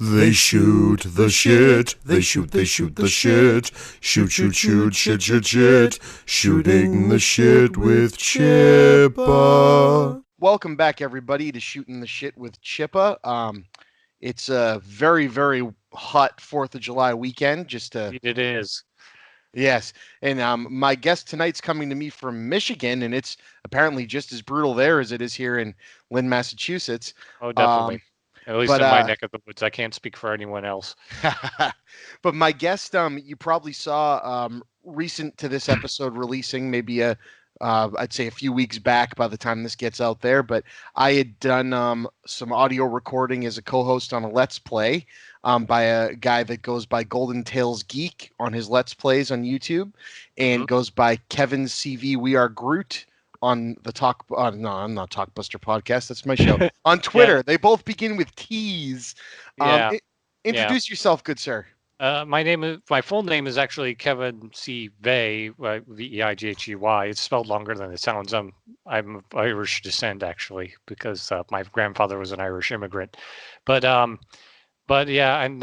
They shoot the shit. They shoot the shit. Shoot, shoot, shoot, shit, shit, shit. Shooting the shit with Chippa. Welcome back, everybody, to Shooting the Shit with Chippa. It's a very, very hot 4th of July weekend. It is. Yes. And my guest tonight's coming to me from Michigan, and it's apparently just as brutal there as it is here in Lynn, Massachusetts. Oh, definitely. At least but, in my neck of the woods. I can't speak for anyone else. But my guest, you probably saw recent to this episode releasing, maybe I'd say a few weeks back by the time this gets out there, but I had done some audio recording as a co-host on a Let's Play by a guy that goes by Golden Tails Geek on his Let's Plays on YouTube, and goes by Kevin CV We Are Groot on the no, I'm not Talkbuster podcast. That's my show. On Twitter. Yeah. They both begin with T's. Introduce yourself, good sir. My full name is actually Kevin C. Vey, Veighy. It's spelled longer than it sounds. I'm of Irish descent, actually, because my grandfather was an Irish immigrant. But yeah, and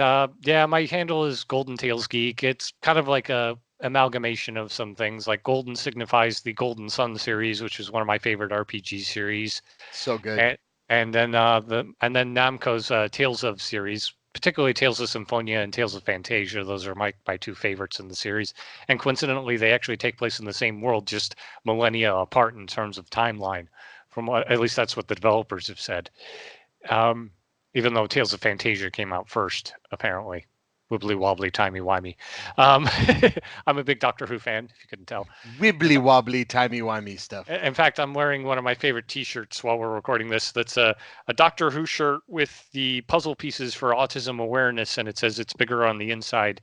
my handle is Golden Tails Geek. It's kind of like a amalgamation of some things. Like Golden signifies the Golden Sun series, which is one of my favorite RPG series. So good. And then Namco's Tales of series, particularly Tales of Symphonia and Tales of Fantasia. Those are my two favorites in the series. And coincidentally, they actually take place in the same world, just millennia apart in terms of timeline. At least that's what the developers have said. Even though Tales of Fantasia came out first, apparently. Wibbly wobbly, timey wimey. I'm a big Doctor Who fan, if you couldn't tell. Wibbly wobbly, timey wimey stuff. In fact, I'm wearing one of my favorite T-shirts while we're recording this. That's a Doctor Who shirt with the puzzle pieces for autism awareness, and it says it's bigger on the inside.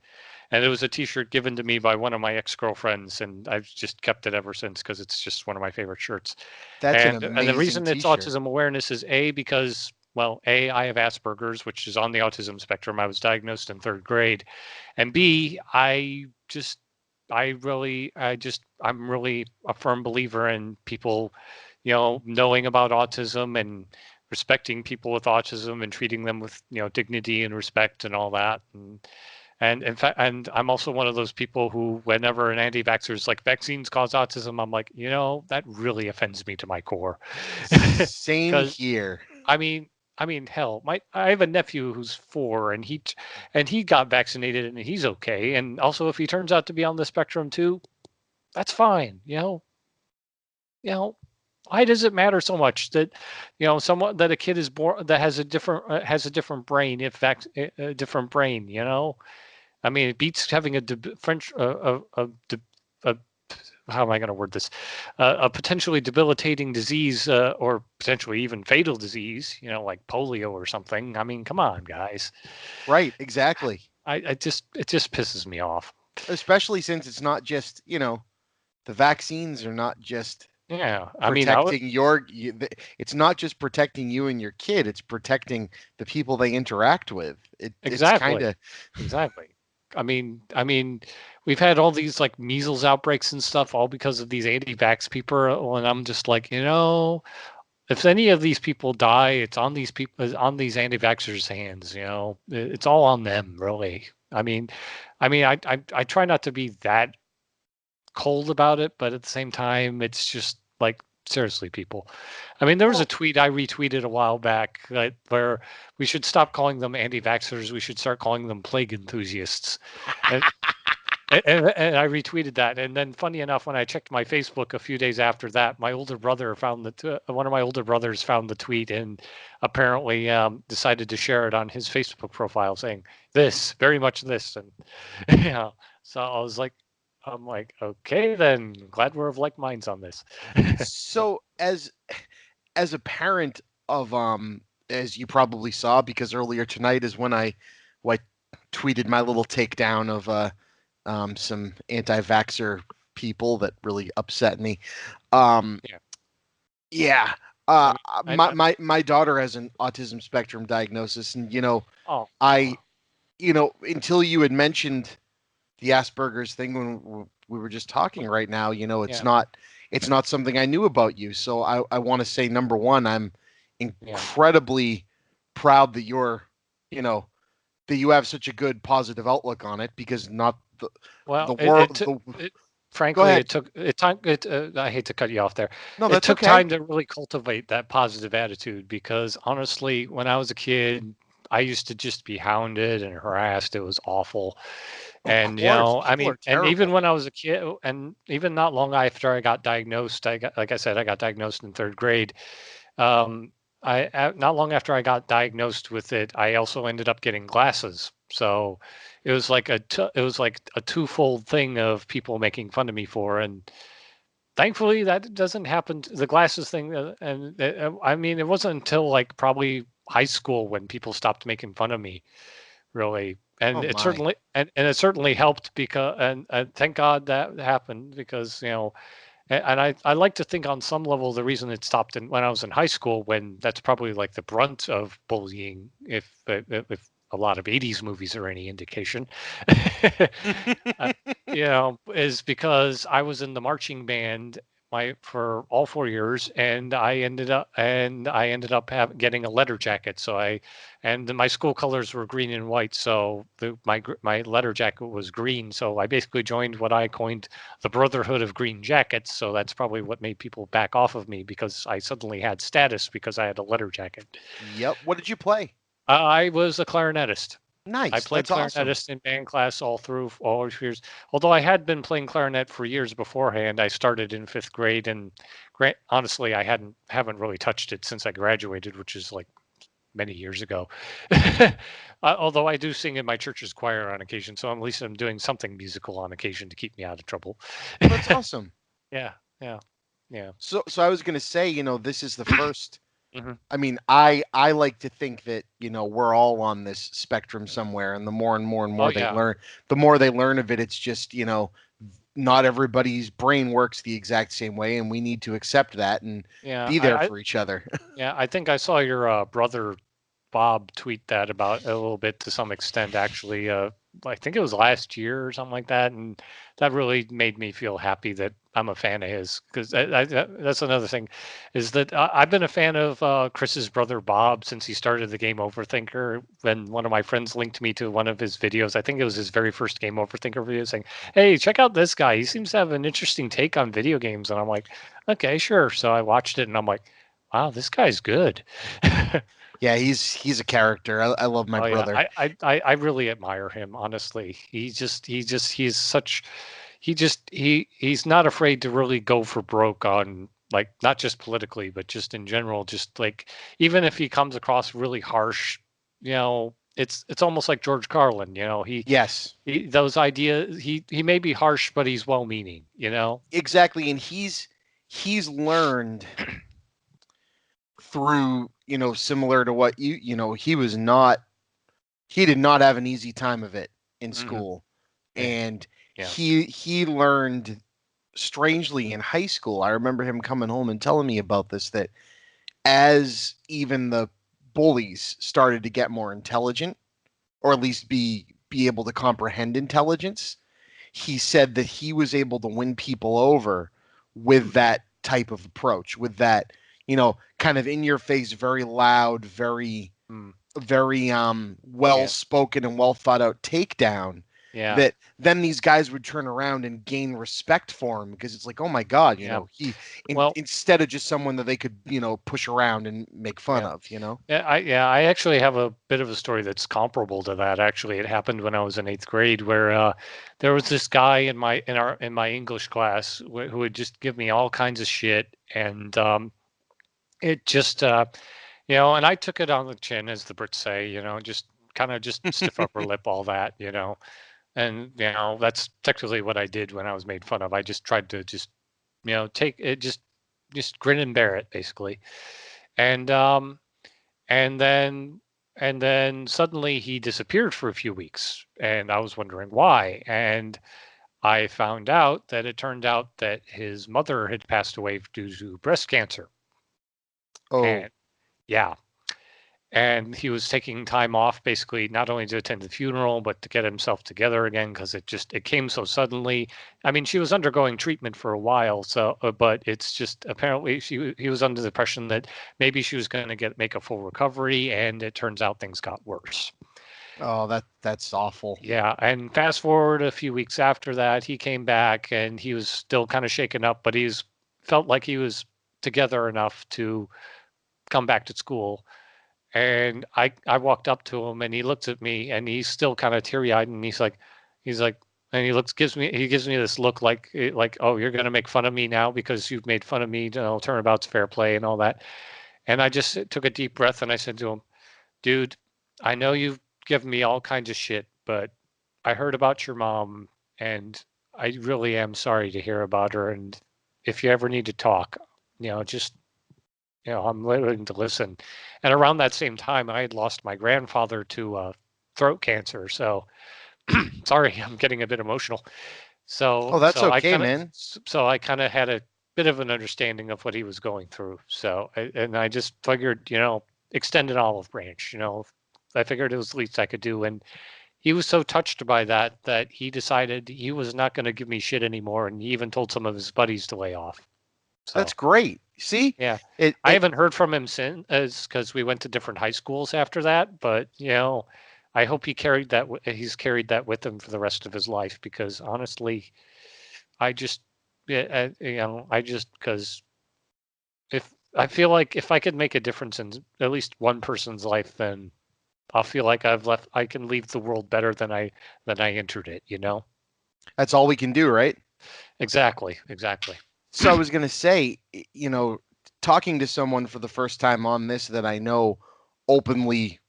And it was a T-shirt given to me by one of my ex-girlfriends, and I've just kept it ever since because it's just one of my favorite shirts. That's an amazing And the reason T-shirt. it's autism awearness is because. Well, A, I have Asperger's, which is on the autism spectrum. I was diagnosed in 3rd grade. And B, I'm really a firm believer in people, knowing about autism and respecting people with autism and treating them with, dignity and respect and all that. And in fact, and I'm also one of those people who, whenever an anti-vaxxer is like, vaccines cause autism, I'm like, that really offends me to my core. Same here. I mean, hell, I have a nephew who's 4, and he got vaccinated, and he's okay. And also, if he turns out to be on the spectrum too, that's fine. Why does it matter so much that, that a kid is born that has a different brain, a different brain, I mean, it beats having how am I going to word this? A potentially debilitating disease or potentially even fatal disease, like polio or something. I mean, come on, guys. Right, exactly. It just pisses me off. Especially since it's not just, the vaccines are not just protecting it's not just protecting you and your kid. It's protecting the people they interact with. Exactly. Exactly. I mean, we've had all these like measles outbreaks and stuff, all because of these anti-vax people, and I'm just like, if any of these people die, it's on these people, on these anti-vaxxers' hands. It's all on them, really. I try not to be that cold about it, but at the same time, it's just like, seriously, people. There was a tweet I retweeted a while back where we should stop calling them anti-vaxxers. We should start calling them plague enthusiasts. And I retweeted that. And then, funny enough, when I checked my Facebook a few days after that, my older brother one of my older brothers found the tweet and apparently decided to share it on his Facebook profile, saying this, very much this, and So I was like. I'm like, okay, then glad we're of like minds on this. So as a parent of as you probably saw, because earlier tonight is when I tweeted my little takedown of some anti-vaxxer people that really upset me. My daughter has an autism spectrum diagnosis, and until you had mentioned the Asperger's thing when we were just talking right now, it's not something I knew about you. So I want to say, number one, I'm incredibly proud that you're, that you have such a good positive outlook on it, because not Well, the world. Go frankly, ahead. it took it time. I hate to cut you off there. No, It that's took okay. time to really cultivate that positive attitude because honestly, when I was a kid, I used to just be hounded and harassed. It was awful. Of And course, I people mean, are and even terrible. when I was a kid, and even not long after I got diagnosed, like I said, I got diagnosed in third grade. Um, not long after I got diagnosed with it, I also ended up getting glasses. So it was like it was like a twofold thing of people making fun of me for, and thankfully that doesn't happen. The glasses thing, I mean, it wasn't until like probably high school when people stopped making fun of me, really. Oh And it my. certainly and it certainly helped because and thank God that happened because and I like to think on some level the reason it stopped when I was in high school, when that's probably like the brunt of bullying, if a lot of 80s movies are any indication, uh, is because I was in the marching band for all 4 years, and I ended up getting a letter jacket. And my school colors were green and white, so my letter jacket was green. So I basically joined what I coined the Brotherhood of Green Jackets. So that's probably what made people back off of me because I suddenly had status because I had a letter jacket. Yep. What did you play? I was a clarinetist. I Nice. played That's awesome. clarinetist in band class all these years. Although I had been playing clarinet for years beforehand, I started in fifth grade, and honestly, I haven't really touched it since I graduated, which is like many years ago. Although I do sing in my church's choir on occasion, so at least I'm doing something musical on occasion to keep me out of trouble. Well, that's awesome. Yeah, yeah, yeah. So I was going to say, this is the first. Hmm. I mean, I like to think that, we're all on this spectrum somewhere, and the more and more and Oh more they yeah, learn, the more they learn of it, it's just, not everybody's brain works the exact same way, and we need to accept that and yeah. be there for each other. Yeah, I think I saw your brother Bob tweet that about a little bit to some extent, actually. I think it was last year or something like that, and that really made me feel happy that I'm a fan of his. Because that's another thing, is that I've been a fan of Chris's brother Bob since he started the Game Overthinker. When one of my friends linked me to one of his videos, I think it was his very first Game Overthinker video, saying, "Hey, check out this guy. He seems to have an interesting take on video games." And I'm like, "Okay, sure." So I watched it, and I'm like, "Wow, this guy's good." Yeah, he's a character. I love my Oh yeah, brother. I really admire him, honestly. He's such he's not afraid to really go for broke on, like, not just politically but just in general, just like, even if he comes across really harsh, it's almost like George Carlin, Yes, he those ideas, he may be harsh but he's well meaning, exactly. And he's learned through, similar to what he did not have an easy time of it in Hmm. school. Yeah, And yeah. he learned strangely in high school. I remember him coming home and telling me about this, that as even the bullies started to get more intelligent, or at least be able to comprehend intelligence, he said that he was able to win people over with that type of approach, with that, kind of in your face, very loud, Mm, very well yeah, spoken and well thought out takedown, yeah, that then these guys would turn around and gain respect for him, because it's like, oh my god, yeah. he Well, instead of just someone that they could, push around and make fun yeah. of. I actually have a bit of a story that's comparable to that. Actually, it happened when I was in eighth grade, where there was this guy in my English class who would just give me all kinds of shit, and it just and I took it on the chin, as the Brits say, just kind of just stiff upper lip, all that, and that's technically what I did when I was made fun of. I just tried to just take it, just grin and bear it, basically, and and then and then suddenly he disappeared for a few weeks, and I was wondering why. And I found out that it turned out that his mother had passed away due to breast cancer. Oh, And yeah, and he was taking time off, basically not only to attend the funeral but to get himself together again, because it came so suddenly. I mean, she was undergoing treatment for a while, so but it's just, apparently he was under the impression that maybe she was going to make a full recovery, and it turns out things got worse. Oh, that's awful. Yeah, and fast forward a few weeks after that, he came back and he was still kind of shaken up, but he's felt like he was together enough to come back to school. And I walked up to him and he looks at me and he's still kind of teary-eyed and he's like and he gives me this look like, oh, you're gonna make fun of me now because you've made fun of me, turnabout's fair play and all that. And I just took a deep breath and I said to him, dude, I know you've given me all kinds of shit, but I heard about your mom and I really am sorry to hear about her. And if you ever need to talk, just, I'm willing to listen. And around that same time, I had lost my grandfather to throat cancer. So sorry, I'm getting a bit emotional. Oh, So, that's so I okay, kind of, man. so I kind of had a bit of an understanding of what he was going through. So, and I just figured, extend an olive branch. I figured it was the least I could do. And he was so touched by that he decided he was not going to give me shit anymore, and he even told some of his buddies to lay off. That's So, great. See, yeah, it I it haven't heard from him since, because we went to different high schools after that. But I hope he's carried that with him for the rest of his life, because honestly, I just, yeah, I just because if I feel like if I could make a difference in at least one person's life, then I'll feel like I can leave the world better than I entered it. that's all we can do, right? Exactly, exactly. So I was gonna say, talking to someone for the first time on this that I know openly,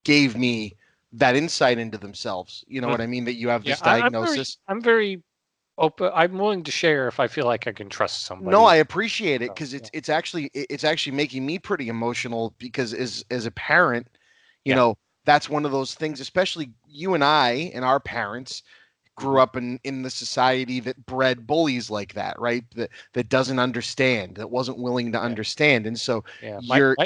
gave me that insight into themselves. You know what Mhm. I mean? That you have Yeah, this I'm diagnosis. very open. I'm willing to share if I feel like I can trust No, I somebody. appreciate it So, because yeah, it's actually making me pretty emotional because as a parent, you yeah, know, that's one of those things, especially you and I and our parents grew hmm up in the society that bred bullies like that, right? That doesn't understand, that wasn't willing to yeah. understand. And so Yeah, you're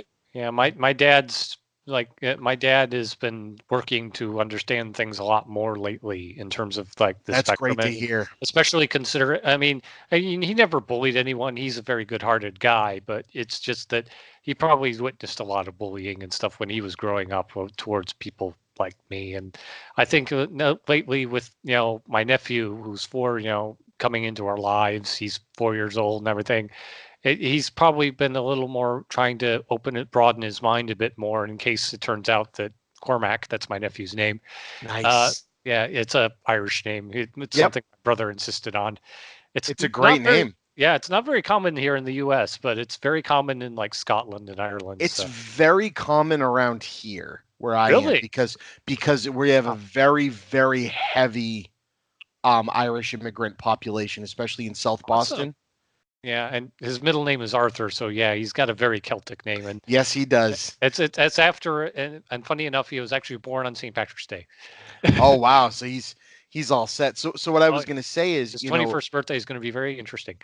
my dad's my dad has been working to understand things a lot more lately in terms of like the that's spectrum, great to and hear. especially consider. I mean, he never bullied anyone. He's a very good-hearted guy, but it's just that he probably witnessed a lot of bullying and stuff when he was growing up towards people like me. And I think no, lately with my nephew who's 4, coming into our lives, he's 4 years old and everything. He's probably been a little more trying to broaden his mind a bit more in case it turns out that Cormac, that's my nephew's name. Uh, Nice. yeah, it's a Irish name. It's Yep, something my brother insisted on. It's it's a great not very, name. yeah, it's not very common here in the U.S., but it's very common in like Scotland and Ireland. It's So very common around here where I am really, because we have a wow, very very heavy Irish immigrant population, especially in South awesome. Boston. Yeah, and his middle name is Arthur, so yeah, he's got a very Celtic name, and Yes, he does. it's after, and funny enough, he was actually born on St. Patrick's Day. Oh wow, so he's all set. So what I Oh, was going to say is, his 21st birthday is going to be very interesting.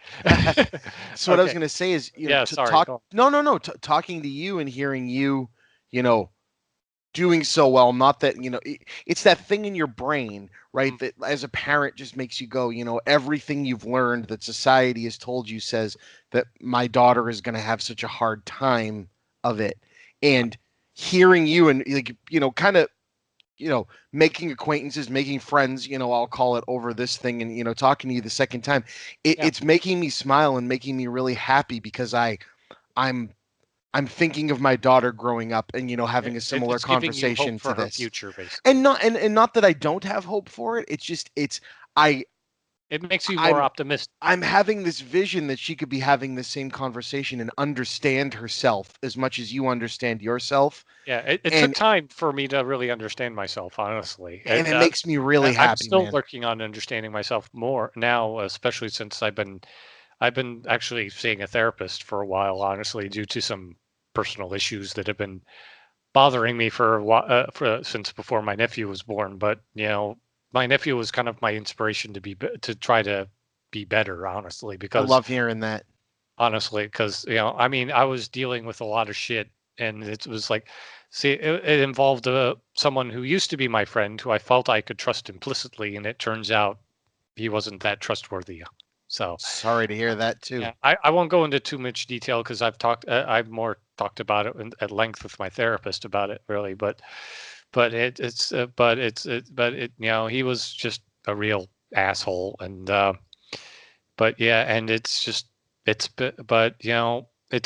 so what I was Okay. going to say is, Yeah, to sorry. talk Go on. no no no talking to you and hearing you, you know, doing so well, not that it's that thing in your brain, right, Mm, that as a parent just makes you go, everything you've learned that society has told you says that my daughter is going to have such a hard time of it. And hearing you and like kind of making acquaintances, making friends, I'll call it, over this thing, and talking to you the second time, yeah. it's making me smile and making me really happy because I'm I'm thinking of my daughter growing up and having a similar It's giving you conversation hope to for her this. future, basically. And not that I don't have hope for it. It's just I It makes you more I'm optimistic. I'm having this vision that she could be having the same conversation and understand herself as much as you understand yourself. Yeah, it took And time for me to really understand myself, honestly. it makes me really I'm happy, still man. working on understanding myself more now, especially since I've been actually seeing a therapist for a while, honestly, due to some personal issues that have been bothering me for a while, since before my nephew was born. But my nephew was kind of my inspiration to try to be better, honestly, I because love hearing that. I mean, I was dealing with a lot of shit, and it was like, see, it involved someone who used to be my friend, who I felt I could trust implicitly, and it turns out he wasn't that trustworthy. So Sorry to hear that too. yeah, I won't go into too much detail because I've more talked about it at length with my therapist about it, really. But he was just a real asshole, and but yeah, and it's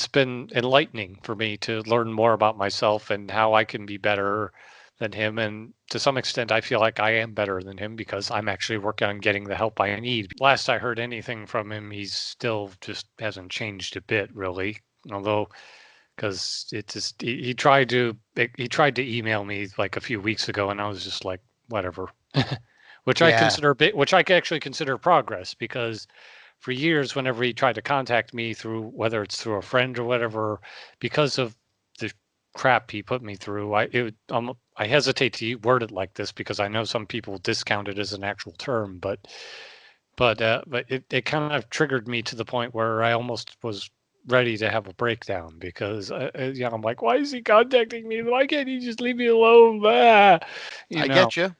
been enlightening for me to learn more about myself and how I can be better than him. And to some extent, I feel like I am better than him because I'm actually working on getting the help I need. Last I heard anything from him, he's still just hasn't changed a bit, really. Although, because he tried to email me like a few weeks ago, and I was just like, whatever. Which I consider which I actually consider progress, because for years, whenever he tried to contact me through, whether it's through a friend or whatever, because of the crap he put me through, I hesitate to word it like this because I know some people discount it as an actual term, but it kind of triggered me to the point where I almost was ready to have a breakdown, because I'm like, why is he contacting me? Why can't he just leave me alone? Ah, I get you.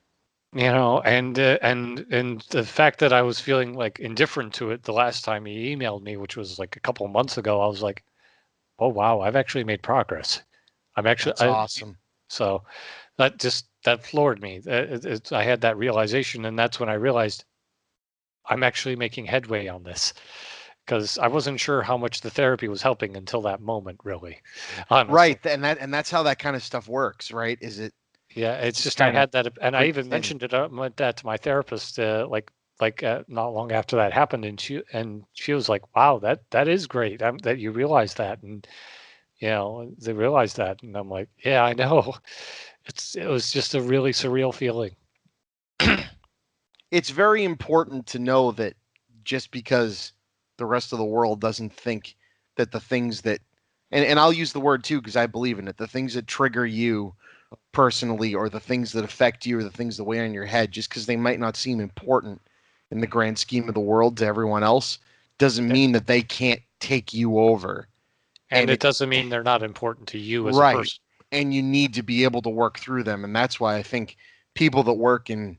And the fact that I was feeling like indifferent to it the last time he emailed me, which was like a couple of months ago, I was like, oh wow, I've actually made progress. That's awesome. So that floored me. I had that realization, and that's when I realized I'm actually making headway on this, because I wasn't sure how much the therapy was helping until that moment, really. Honestly. Right, and that's how that kind of stuff works, right? Is it? Yeah, it's just I had that, and I even mentioned it that to my therapist, not long after that happened, and she was like, "Wow, that is great that you realize that," and they realized that, and I'm like, "Yeah, I know." It was just a really surreal feeling. It's very important to know that just because the rest of the world doesn't think that the things that, and I'll use the word too because I believe in it, the things that trigger you personally, or the things that affect you, or the things that weigh on your head, just because they might not seem important in the grand scheme of the world to everyone else, doesn't mean that they can't take you over. And it doesn't mean they're not important to you as a person. And you need to be able to work through them. And that's why I think people that work in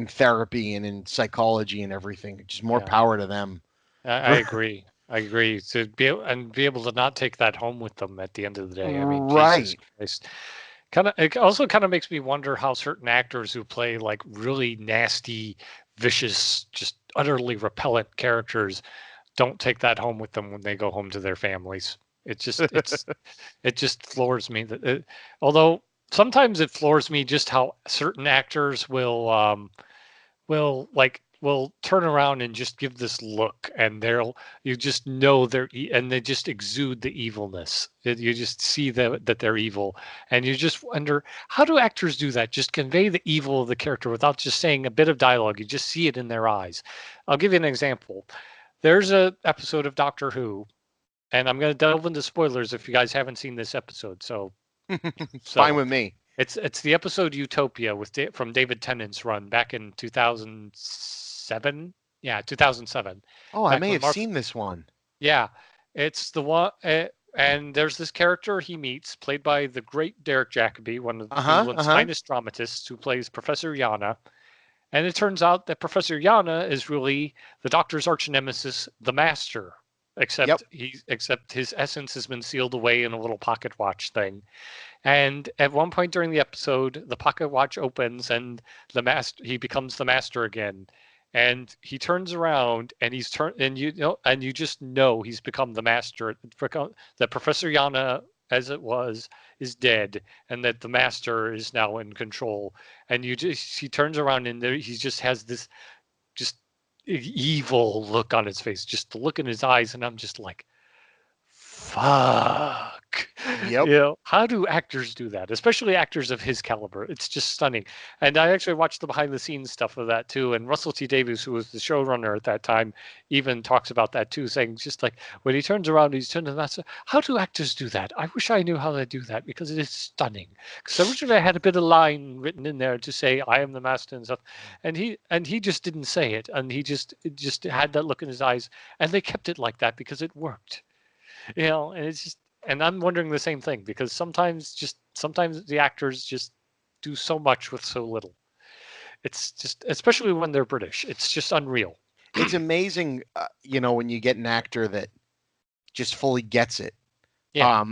therapy and in psychology and everything, just more power to them. I agree. I agree. To be able to not take that home with them at the end of the day. I mean, Jesus Christ. It also kind of makes me wonder how certain actors who play like really nasty, vicious, just utterly repellent characters don't take that home with them when they go home to their families. It just floors me although sometimes it floors me just how certain actors will turn around and just give this look, and you just know and they just exude the evilness. You just see that they're evil, and you just wonder, how do actors do that? Just convey the evil of the character without just saying a bit of dialogue. You just see it in their eyes. I'll give you an example. There's an episode of Doctor Who, and I'm going to delve into spoilers if you guys haven't seen this episode. So fine with me. It's the episode Utopia from David Tennant's run back in 2007. Yeah, 2007. Oh, I may have seen this one. Yeah, it's the one. And there's this character he meets, played by the great Derek Jacobi, one of England's finest dramatists, who plays Professor Yana. And it turns out that Professor Yana is really the Doctor's arch nemesis, the Master. Except his essence has been sealed away in a little pocket watch thing. And at one point during the episode, the pocket watch opens, and he becomes the Master again. And he turns around, and you just know he's become the Master. That Professor Yana, as it was, is dead, and that the Master is now in control. And he turns around, and he just has this just evil look on his face, just the look in his eyes, and I'm just like, fuck. Yep. How do actors do that, especially actors of his caliber? It's just stunning. And I actually watched the behind the scenes stuff of that too, and Russell T Davies, who was the showrunner at that time, even talks about that too, saying just like when he turns around, he's turning to that. How do actors do that? I wish I knew how they do that, because it is stunning. Because originally I had a bit of line written in there to say I am the Master and stuff, and he just didn't say it, and he just had that look in his eyes, and they kept it like that because it worked. And it's just, and I'm wondering the same thing, because sometimes the actors just do so much with so little. It's just, especially when they're British, it's just unreal. It's amazing, when you get an actor that just fully gets it. Yeah.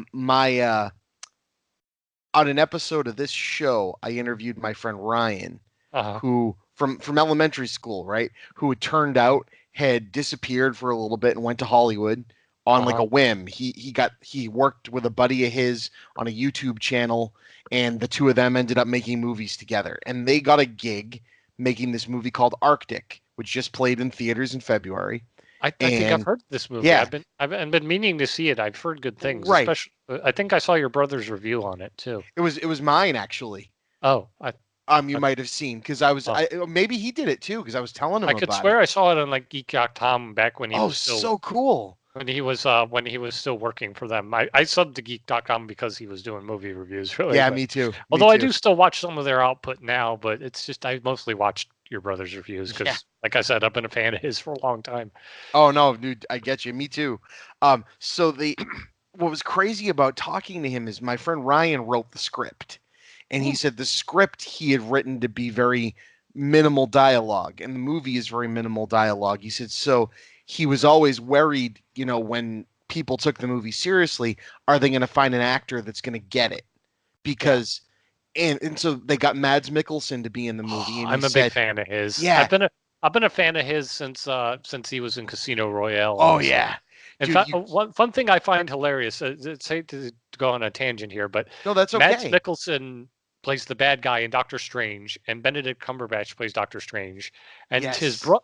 on an episode of this show, I interviewed my friend Ryan, Uh-huh. who from elementary school, right? Who it turned out had disappeared for a little bit and went to Hollywood on like Uh-huh. a whim. He worked with a buddy of his on a YouTube channel, and the two of them ended up making movies together. And they got a gig making this movie called Arctic, which just played in theaters in February. I think I've And heard this movie. yeah, I've been meaning to see it. I've heard good things, right. especially I think I saw your brother's review on it too. It was mine actually. Oh, You I might have seen because I was oh. Maybe he did it too because I was telling him I could about swear it. I saw it on like Geek.com back when he Oh, was still so cool. when he was still working for them. I subbed to Geek.com because he was doing movie reviews, really. Yeah, But me too. although I do still watch some of their output now, but it's just I mostly watched your brother's reviews because, Yeah. like I said, I've been a fan of his for a long time. Oh no, dude, I get you. Me too. So what was crazy about talking to him is my friend Ryan wrote the script, and he said the script he had written to be very minimal dialogue, and the movie is very minimal dialogue. He said so he was always worried, when people took the movie seriously, are they going to find an actor that's going to get it? Because and so they got Mads Mikkelsen to be in the movie, and I'm a big fan of his. Yeah. I've been a fan of his since he was in Casino Royale. Oh also. yeah. In Dude, fact, one fun thing I find hilarious. It's hate to go on a tangent here, but no, that's okay. Mads Mikkelsen plays the bad guy in Doctor Strange, and Benedict Cumberbatch plays Doctor Strange, and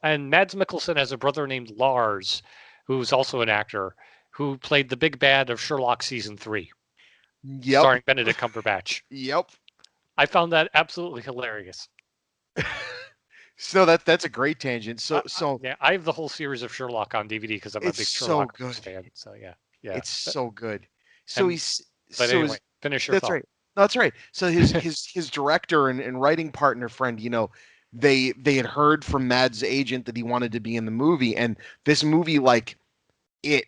and Mads Mikkelsen has a brother named Lars, who's also an actor, who played the big bad of Sherlock season 3, starring Benedict Cumberbatch. Yep. I found that absolutely hilarious. So that's a great tangent. So yeah, I have the whole series of Sherlock on DVD because I'm a big Sherlock fan. So yeah, it's so good. So anyway, finish your thought. That's right. That's right. So his director and writing partner friend, they had heard from Mad's agent that he wanted to be in the movie, and this movie it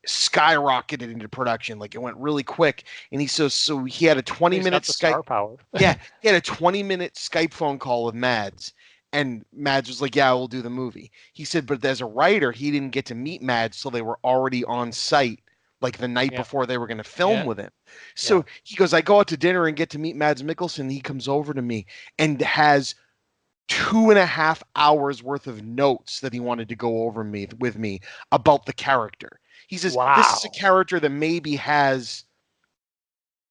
skyrocketed into production. Like it went really quick, and he had a 20-minute Skype power. Yeah, he had a 20-minute Skype phone call with Mads. And Mads was like, yeah, we'll do the movie. He said, but as a writer, he didn't get to meet Mads till they were already on site, like the night before they were going to film with him. So he goes, I go out to dinner and get to meet Mads Mikkelsen. He comes over to me and has 2.5 hours worth of notes that he wanted to go over with me about the character. He says, this is a character that maybe has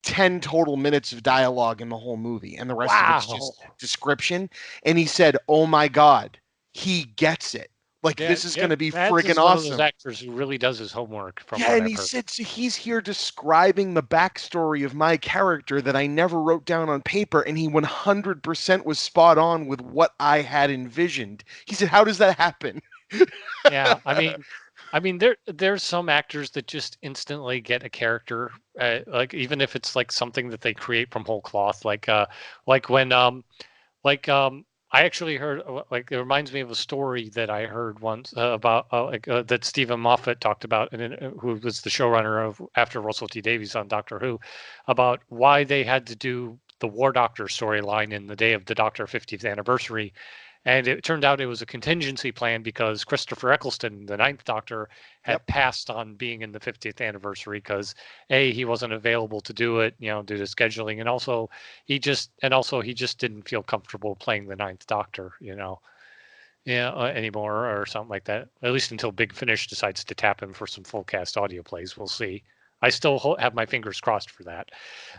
10 total minutes of dialogue in the whole movie, and the rest of it's just description. And he said, oh my God, he gets it. Like, this is going to be friggin' awesome. One of those actors who really does his homework. And he said, so he's here describing the backstory of my character that I never wrote down on paper, and he 100% was spot on with what I had envisioned. He said, how does that happen? Yeah, I mean, there's some actors that just instantly get a character, like even if it's like something that they create from whole cloth, like when I actually heard it reminds me of a story that I heard once about that Stephen Moffat talked about, and who was the showrunner of after Russell T Davies on Doctor Who, about why they had to do the War Doctor storyline in the day of the Doctor 50th anniversary. And it turned out it was a contingency plan because Christopher Eccleston, the Ninth Doctor, had passed on being in the 50th anniversary because he wasn't available to do it, due to scheduling, and also he just didn't feel comfortable playing the Ninth Doctor, anymore or something like that. At least until Big Finish decides to tap him for some full cast audio plays. We'll see. I still have my fingers crossed for that.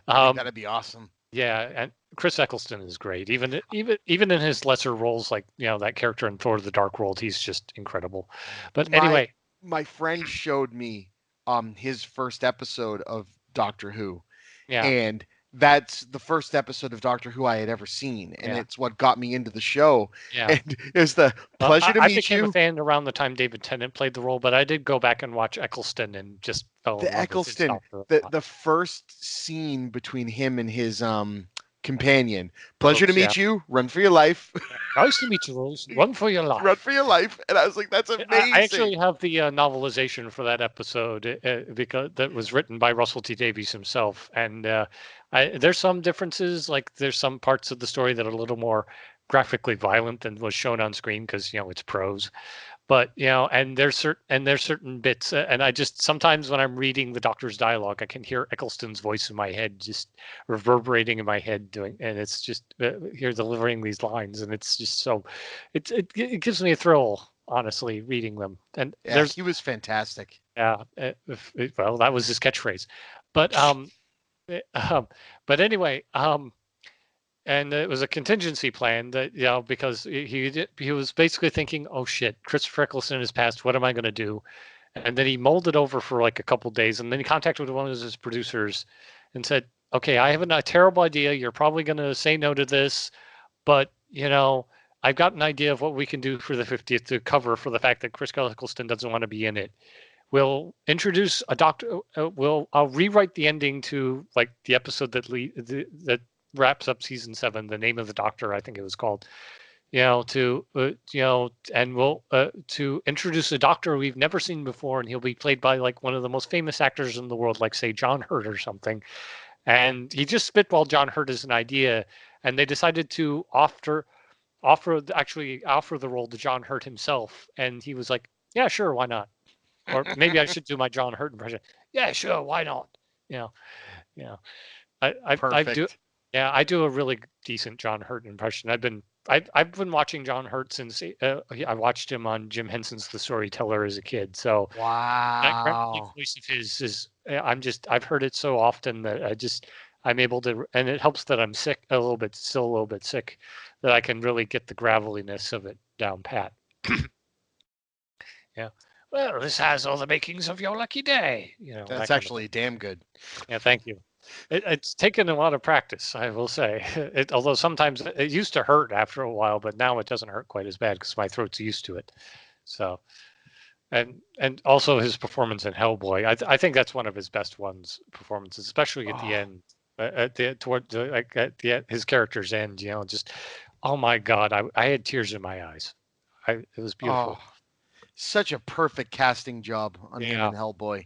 That'd be awesome. Yeah, and Chris Eccleston is great. Even in his lesser roles, like that character in Thor: The Dark World, he's just incredible. But anyway, my friend showed me his first episode of Doctor Who, and that's the first episode of Doctor Who I had ever seen, and it's what got me into the show. Yeah, and it was the pleasure to meet you. I became a fan around the time David Tennant played the role, but I did go back and watch Eccleston and just fell in love Eccleston, with his the first scene between him and his companion. Pleasure to meet you. Run for your life. Nice to meet you, Rose. Run for your life. Run for your life. And I was like, that's amazing. I actually have the novelization for that episode because that was written by Russell T Davies himself. And there's some differences. Like there's some parts of the story that are a little more graphically violent than was shown on screen because, it's prose. But and there's certain bits, and I just sometimes when I'm reading the Doctor's dialogue, I can hear Eccleston's voice in my head just reverberating in my head, and it's just here delivering these lines, and it's just so, it gives me a thrill, honestly, reading them. And yeah, he was fantastic. Yeah, well, that was his catchphrase, but but anyway, and it was a contingency plan that because he was basically thinking, oh shit, Christopher Eccleston has passed. What am I going to do? And then he mulled it over for like a couple days, and then he contacted one of his producers and said, okay, I have a terrible idea. You're probably going to say no to this, but I've got an idea of what we can do for the 50th to cover for the fact that Chris Eccleston doesn't want to be in it. We'll introduce a doctor. I'll rewrite the ending to like the episode that wraps up season 7. The name of the Doctor, I think it was called. And we'll to introduce a Doctor we've never seen before, and he'll be played by like one of the most famous actors in the world, like say John Hurt or something. And he just spitballed John Hurt as an idea, and they decided to offer the role to John Hurt himself, and he was like, "Yeah, sure, why not?" Or maybe I should do my John Hurt impression. Yeah, sure, why not? I do a really decent John Hurt impression. I've been watching John Hurt since I watched him on Jim Henson's The Storyteller as a kid. So wow, that voice of his is I've heard it so often that I'm able to, and it helps that I'm still a little bit sick, that I can really get the graveliness of it down pat. Yeah. Well, this has all the makings of your lucky day. That's actually damn good. Yeah, thank you. It's taken a lot of practice, I will say. Although sometimes it used to hurt after a while, but now it doesn't hurt quite as bad because my throat's used to it. So, and also his performance in Hellboy, I think that's one of his best performances, especially at the end, his character's end. Just oh my God, I had tears in my eyes. It was beautiful. Such a perfect casting job on him in Hellboy.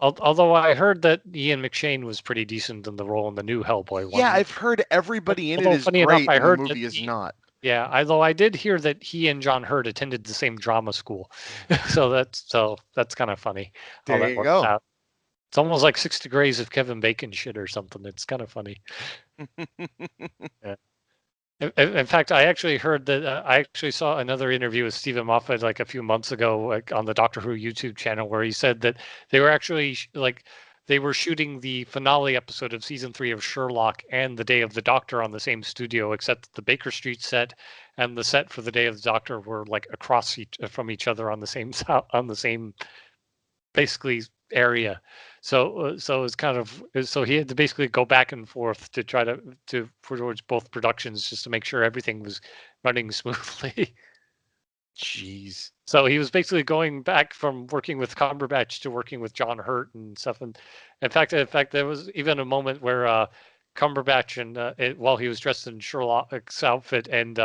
Although I heard that Ian McShane was pretty decent in the role in the new Hellboy one. Yeah, I've heard everybody in it is great, enough, I heard the movie is not. Yeah, although I did hear that he and John Hurt attended the same drama school, so that's kind of funny. There you go. Out. It's almost like 6 Degrees of Kevin Bacon shit or something. It's kind of funny. Yeah. In fact, I actually heard that I actually saw another interview with Stephen Moffat like a few months ago on the Doctor Who YouTube channel where he said that they were actually they were shooting the finale episode of season 3 of Sherlock and the Day of the Doctor on the same studio, except the Baker Street set and the set for the Day of the Doctor were like across from each other on the same basically area. So it's kind of, so he had to basically go back and forth to try to towards both productions just to make sure everything was running smoothly. Jeez. So he was basically going back from working with Cumberbatch to working with John Hurt and stuff. And in fact, there was even a moment where Cumberbatch and while he was dressed in Sherlock's outfit and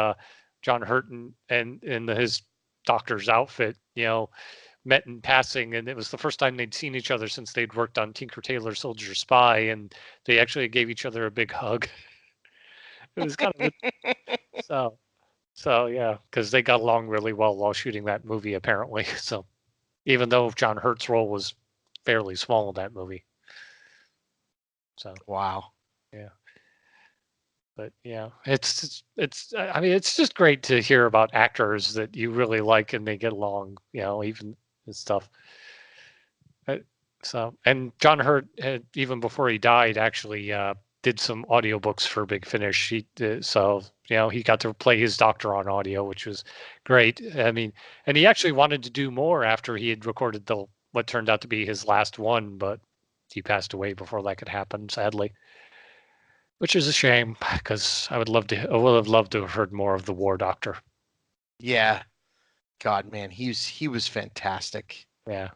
John Hurt and in his doctor's outfit, met in passing, and it was the first time they'd seen each other since they'd worked on Tinker Tailor Soldier Spy, and they actually gave each other a big hug. It was kind of so yeah, because they got along really well while shooting that movie apparently. So even though John Hurt's role was fairly small in that movie. So wow. Yeah. But yeah, it's I mean, it's just great to hear about actors that you really like and they get along, even and stuff. So, and John Hurt, even before he died, actually did some audiobooks for Big Finish. He got to play his doctor on audio, which was great. I mean, and he actually wanted to do more after he had recorded what turned out to be his last one, but he passed away before that could happen, sadly. Which is a shame, because I would have loved to have heard more of the War Doctor. Yeah. God, man, he was fantastic. Yeah.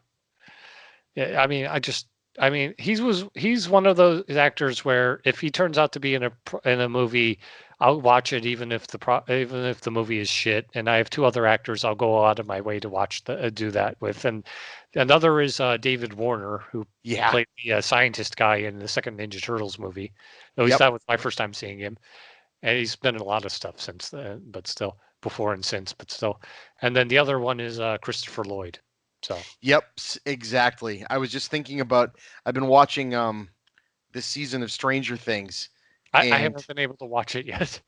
Yeah, I mean, he's one of those actors where if he turns out to be in a movie, I'll watch it even if the movie is shit. And I have 2 other actors I'll go out of my way to do that with. And another is David Warner, who played the scientist guy in the second Ninja Turtles movie. At least that was my first time seeing him. And he's been in a lot of stuff since then, but still. before and since, but still. And then the other one is Christopher Lloyd. So. Yep, exactly. I was just thinking about. I've been watching this season of Stranger Things, I and haven't been able to watch it yet.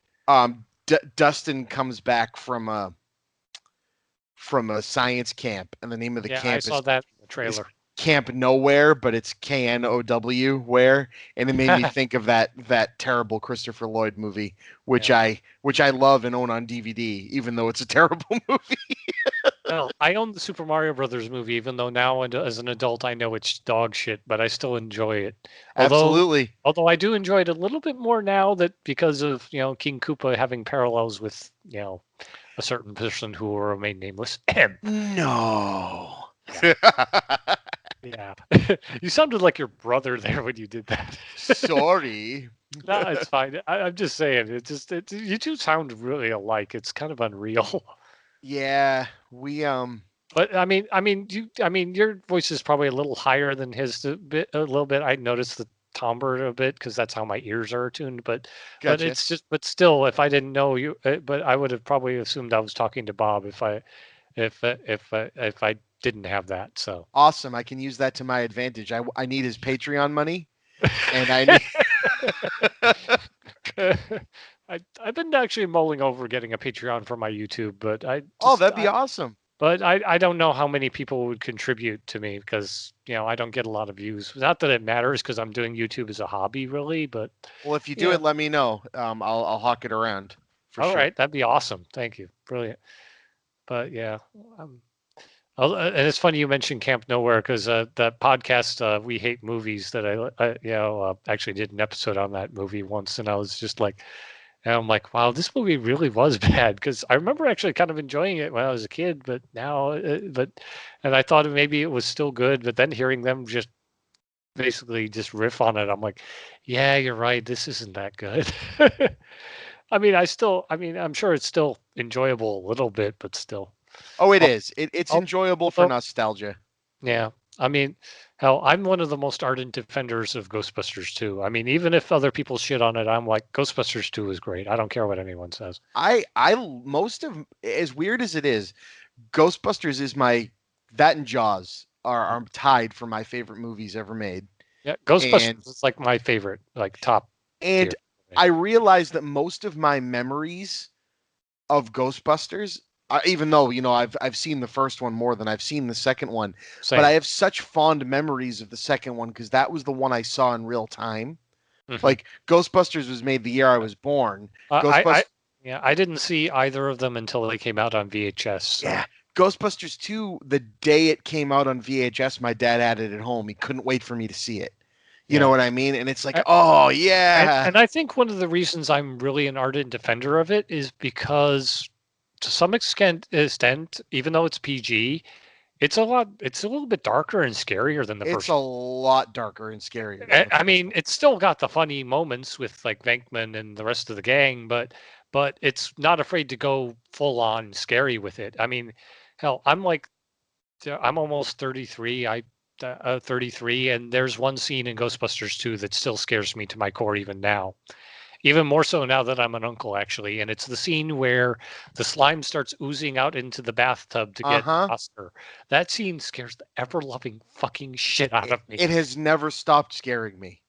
Dustin comes back from a science camp, and the name of the Yeah, I camp saw that in the trailer. Camp Nowhere, but it's KNOW where, and it made me think of that terrible Christopher Lloyd movie, which I love and own on DVD, even though it's a terrible movie. Well, I own the Super Mario Brothers movie, even though now as an adult I know it's dog shit, but I still enjoy it. Absolutely. Although I do enjoy it a little bit more now that because of King Koopa having parallels with a certain person who will remain nameless. No. Yeah, you sounded like your brother there when you did that. Sorry. No, it's fine. I'm just saying. You two sound really alike. It's kind of unreal. Yeah, we But I mean, your voice is probably a little higher than his a little bit. I noticed the timbre a bit because that's how my ears are attuned. But Gotcha. but still, if I didn't know you, but I would have probably assumed I was talking to Bob if I didn't have that. So awesome. I can use that to my advantage. I need his Patreon money, and I need. I've been actually mulling over getting a Patreon for my YouTube, but that'd be awesome. But I don't know how many people would contribute to me because I don't get a lot of views. Not that it matters because I'm doing YouTube as a hobby, really. But well, if you do it, let me know. I'll hawk it around. All right, that'd be awesome. Thank you, brilliant. But yeah, and it's funny you mentioned Camp Nowhere because that podcast We Hate Movies that I actually did an episode on that movie once, and I was just like. And I'm like, wow, this movie really was bad because I remember actually kind of enjoying it when I was a kid, but now, and I thought maybe it was still good, but then hearing them just basically just riff on it, I'm like, yeah, you're right, this isn't that good. I mean, I'm sure it's still enjoyable a little bit, but still. Oh, it is. It's enjoyable for nostalgia. Yeah. I mean, hell, I'm one of the most ardent defenders of Ghostbusters 2. I mean, even if other people shit on it, I'm like, Ghostbusters 2 is great. I don't care what anyone says. Most of, as weird as it is, Ghostbusters is that and Jaws are tied for my favorite movies ever made. Yeah, Ghostbusters is like my favorite, like top. And I realized that most of my memories of Ghostbusters, even though I've seen the first one more than I've seen the second one, but I have such fond memories of the second one because that was the one I saw in real time. Mm-hmm. Like Ghostbusters was made the year I was born. I didn't see either of them until they came out on VHS. So. Yeah, Ghostbusters 2, the day it came out on VHS, my dad had it at home. He couldn't wait for me to see it. You know what I mean? And it's like, oh yeah. And I think one of the reasons I'm really an ardent defender of it is because to some extent, even though it's PG, it's a little bit darker and scarier than the first. It's a lot darker and scarier. I mean, it's still got the funny moments with like Venkman and the rest of the gang, but it's not afraid to go full on scary with it. I mean, hell, I'm almost 33. 33, and there's one scene in Ghostbusters 2 that still scares me to my core even now. Even more so now that I'm an uncle, actually. And it's the scene where the slime starts oozing out into the bathtub to get Oscar. That scene scares the ever-loving fucking shit out of me. It has never stopped scaring me.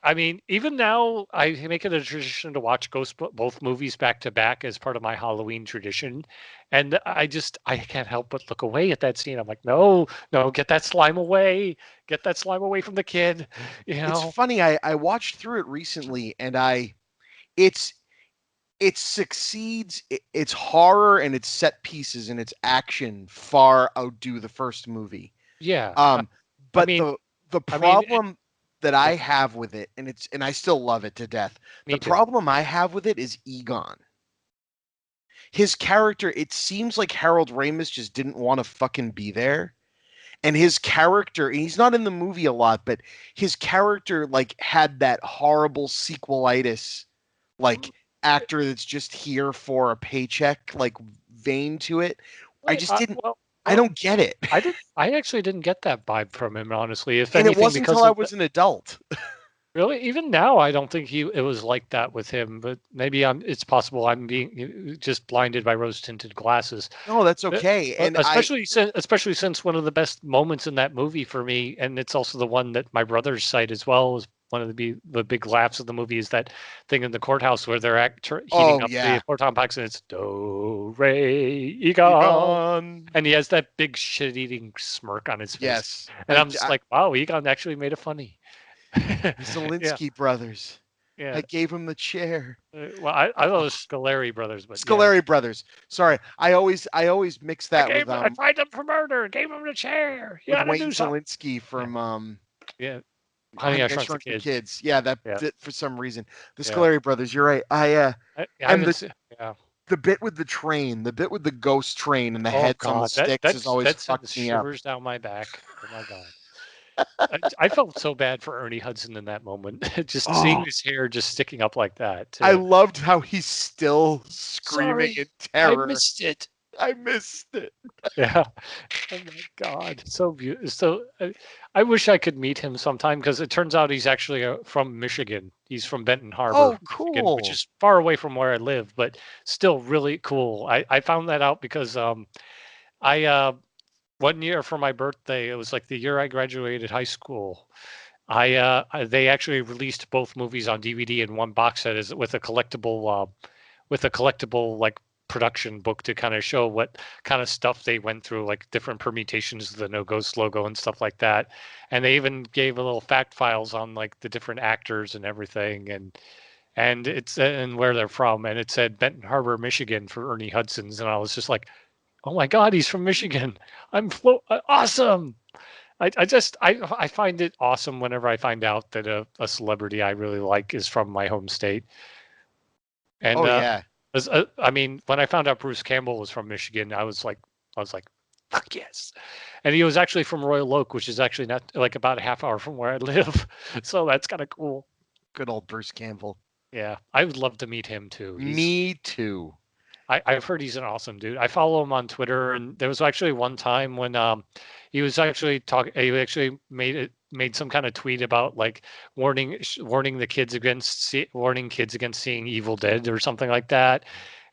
I mean, even now, I make it a tradition to watch both movies back to back as part of my Halloween tradition. And I can't help but look away at that scene. I'm like, no, get that slime away. Get that slime away from the kid. It's funny. I watched through it recently, and it succeeds. Its horror and its set pieces and its action far outdo the first movie. Yeah. But the problem that I have with it, and I still love it to death. The problem I have with it is Egon. His character, it seems like Harold Ramis just didn't want to fucking be there. And his character, and he's not in the movie a lot, but his character like had that horrible sequelitis, like actor that's just here for a paycheck, like vein to it. I just didn't. I don't get it. I actually didn't get that vibe from him, honestly. And it wasn't until I was an adult. Really, even now, I don't think it was like that with him. But maybe it's possible I'm being just blinded by rose-tinted glasses. No, that's okay. And Especially since one of the best moments in that movie for me, and it's also the one that my brothers cite as well, is one of the big laughs of the movie, is that thing in the courthouse where they're heating up the port complex, and it's do re Egon, and he has that big shit-eating smirk on his face. Yes, and I'm just like, wow, Egon actually made it funny. Zelinsky brothers. Yeah. I gave him the chair. Well, I thought it was Scoleri brothers, but Scoleri brothers. Sorry, I always mix that with I tried them for murder. Gave him the chair. You with Wayne Zelinsky from Honey, I Shrunk the Kids. Yeah, that for some reason. The Scoleri brothers. You're right. The bit with the train, the bit with the ghost train and the heads on the sticks is always fucked me up. Shivers down my back. Oh my god. I felt so bad for Ernie Hudson in that moment. Just seeing his hair just sticking up like that. I loved how he's still screaming in terror. I missed it. Yeah. Oh my god. So beautiful. So I wish I could meet him sometime, because it turns out he's actually from Michigan. He's from Benton Harbor. Oh, cool. Michigan, which is far away from where I live, but still really cool. I found that out because one year for my birthday, it was like the year I graduated high school. They actually released both movies on DVD in one box set with a collectible like production book to kind of show what kind of stuff they went through, like different permutations of the No Ghost logo and stuff like that. And they even gave a little fact files on like the different actors and everything, and it's and where they're from, and it said Benton Harbor, Michigan for Ernie Hudson's, and I was just like, oh my god, he's from Michigan. Awesome. I find it awesome whenever I find out that a celebrity I really like is from my home state. And I mean, when I found out Bruce Campbell was from Michigan, I was like, fuck yes. And he was actually from Royal Oak, which is actually not like about a half hour from where I live. So that's kind of cool. Good old Bruce Campbell. Yeah, I would love to meet him too. Me too. I've heard he's an awesome dude. I follow him on Twitter, and there was actually one time when he was actually talking. He actually made some kind of tweet about like warning kids against seeing Evil Dead or something like that.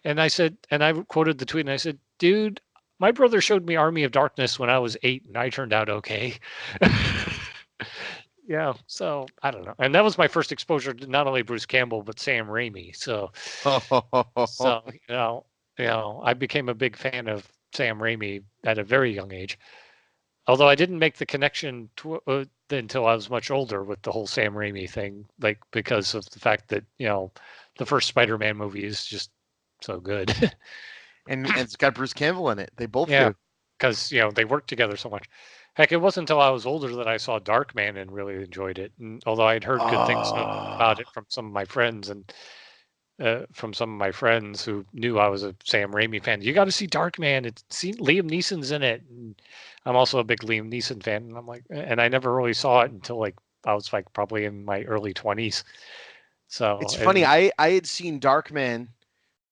And I said, and I quoted the tweet, and I said, dude, my brother showed me Army of Darkness when I was 8, and I turned out okay. Yeah, so I don't know, and that was my first exposure to not only Bruce Campbell but Sam Raimi. So I became a big fan of Sam Raimi at a very young age. Although I didn't make the connection until I was much older with the whole Sam Raimi thing, like because of the fact that the first Spider-Man movie is just so good, and it's got Bruce Campbell in it. They both do, because they work together so much. Heck, it wasn't until I was older that I saw Darkman and really enjoyed it. And although I'd heard good things about it from some of my friends who knew I was a Sam Raimi fan, you got to see Darkman. Liam Neeson's in it. And I'm also a big Liam Neeson fan. And I'm like, and I never really saw it until like I was like probably in my early 20s. So it's funny. I had seen Darkman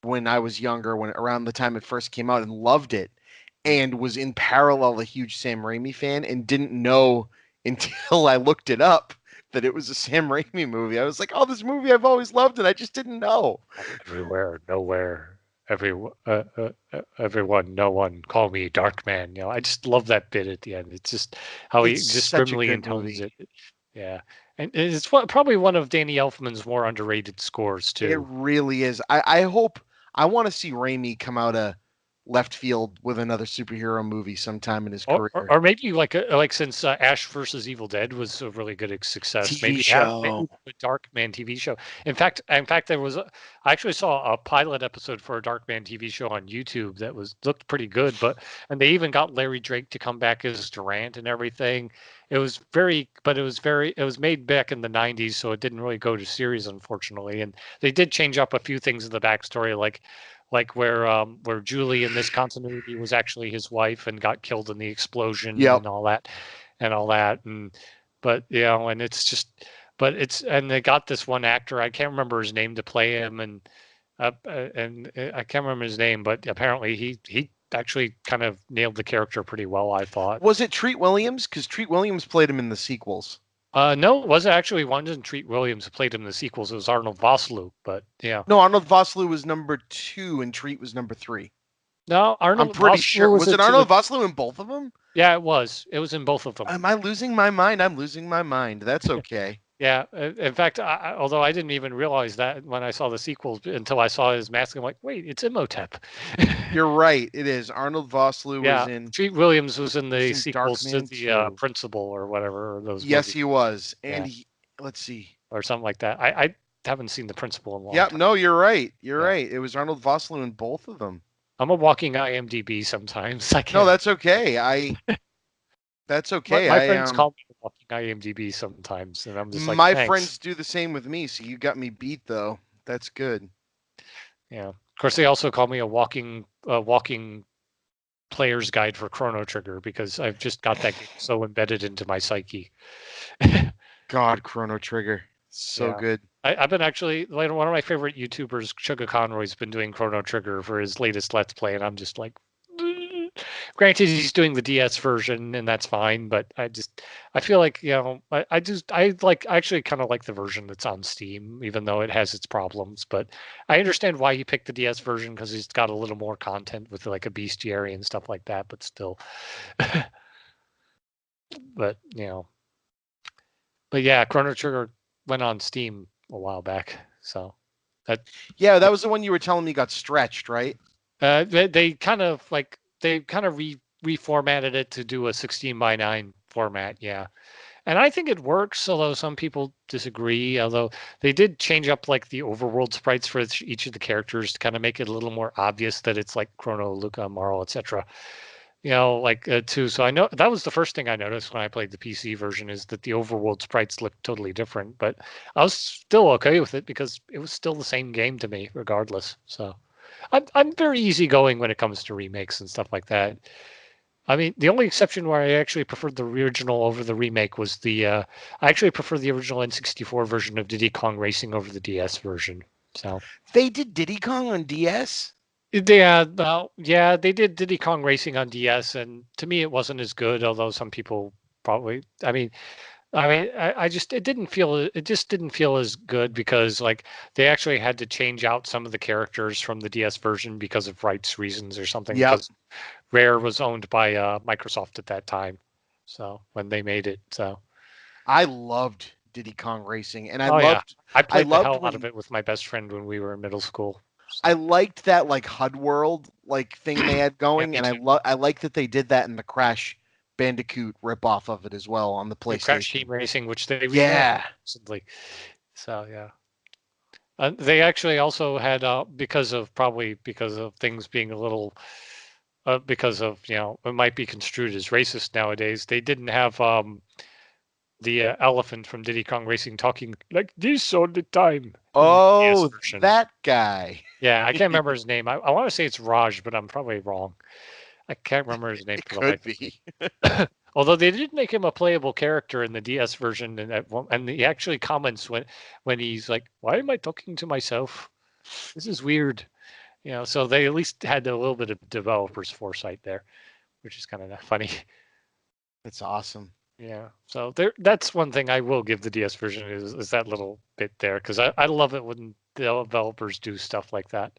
when I was younger, when around the time it first came out, and loved it. And was in parallel a huge Sam Raimi fan, and didn't know until I looked it up that it was a Sam Raimi movie. I was like, oh, this movie I've always loved, and I just didn't know. Everywhere, nowhere, everyone, no one, call me Darkman. I just love that bit at the end. It's just how he just grimly intones it. Yeah. And it's probably one of Danny Elfman's more underrated scores, too. It really is. I want to see Raimi come out of left field with another superhero movie sometime in his career, or maybe like since Ash versus Evil Dead was a really good success, maybe a Darkman TV show. In fact, I actually saw a pilot episode for a Darkman TV show on YouTube that looked pretty good, and they even got Larry Drake to come back as Durant and everything. It was made back in the 90s, so it didn't really go to series, unfortunately. And they did change up a few things in the backstory, like where Julie in this continuity was actually his wife and got killed in the explosion and all that. And they got this one actor, I can't remember his name, to play him, and I can't remember his name, but apparently he actually kind of nailed the character pretty well, I thought. Was it Treat Williams? Because Treat Williams played him in the sequels. No, it wasn't actually. One didn't Treat Williams who played him in the sequels. It was Arnold Vosloo, but yeah. No, Arnold Vosloo was number 2 and Treat was number 3. No, I'm Arnold pretty Vosloo sure. Was it into Arnold Vosloo in both of them? Yeah, it was. It was in both of them. Am I losing my mind? I'm losing my mind. That's okay. Yeah. In fact, although I didn't even realize that when I saw the sequels until I saw his mask, I'm like, wait, it's Imhotep. You're right. It is. Arnold Vosloo was in. Treat Williams was in the sequels to Darkman the 2. Principal or whatever. Or those Yes, movies. he was. And let's see. Or something like that. I haven't seen the Principal in a long Yep. time. No, you're right. You're right. It was Arnold Vosloo in both of them. I'm a walking IMDb sometimes. I can't. No, that's okay. That's okay. My friends call me walking IMDb sometimes, and I'm just like, my thanks. friends do the same with me. So you got me beat, though. That's good. Yeah. Of course, they also call me a walking player's guide for Chrono Trigger because I've just got that game so embedded into my psyche. God, Chrono Trigger, so good. I've been actually one of my favorite YouTubers, Sugar Conroy's been doing Chrono Trigger for his latest Let's Play, and I'm just like, granted, he's doing the DS version, and that's fine, but I feel like, I actually kind of like the version that's on Steam, even though it has its problems. But I understand why he picked the DS version because it's got a little more content with like a bestiary and stuff like that. But still, but yeah, Chrono Trigger went on Steam a while back, so that was the one you were telling me got stretched, right? They kind of reformatted it to do a 16:9 format, and I think it works, although some people disagree. Although they did change up like the overworld sprites for each of the characters to kind of make it a little more obvious that it's like Chrono, Luca, Marl, etc. Too. So I know that was the first thing I noticed when I played the PC version is that the overworld sprites looked totally different, but I was still okay with it because it was still the same game to me, regardless. So I'm very easygoing when it comes to remakes and stuff like that. I mean, the only exception where I actually preferred the original over the remake was I actually prefer the original N64 version of Diddy Kong Racing over the DS version. So they did Diddy Kong on DS. Yeah, they did Diddy Kong Racing on DS, and to me it wasn't as good. Although some people probably, I just it just didn't feel as good because like they actually had to change out some of the characters from the DS version because of rights reasons or something. Yep. Because Rare was owned by Microsoft at that time, so when they made it, so I loved Diddy Kong Racing, and I played the hell out of it with my best friend when we were in middle school. So. I liked that like HUD world like thing they had going, and I like that they did that in the Crash Bandicoot ripoff of it as well on the PlayStation. The Crash Team Racing, which they recently. So they actually also had because of things being a little because of it might be construed as racist nowadays. They didn't have the elephant from Diddy Kong Racing talking like this all the time. Oh, that guy. Yeah, I can't remember his name. I want to say it's Raj, but I'm probably wrong. I can't remember his name. It could be. Although they did make him a playable character in the DS version, and he actually comments when he's like, "Why am I talking to myself? This is weird." So they at least had a little bit of developers' foresight there, which is kind of funny. It's awesome. Yeah, so that's one thing I will give the DS version is that little bit there, because I love it when the developers do stuff like that,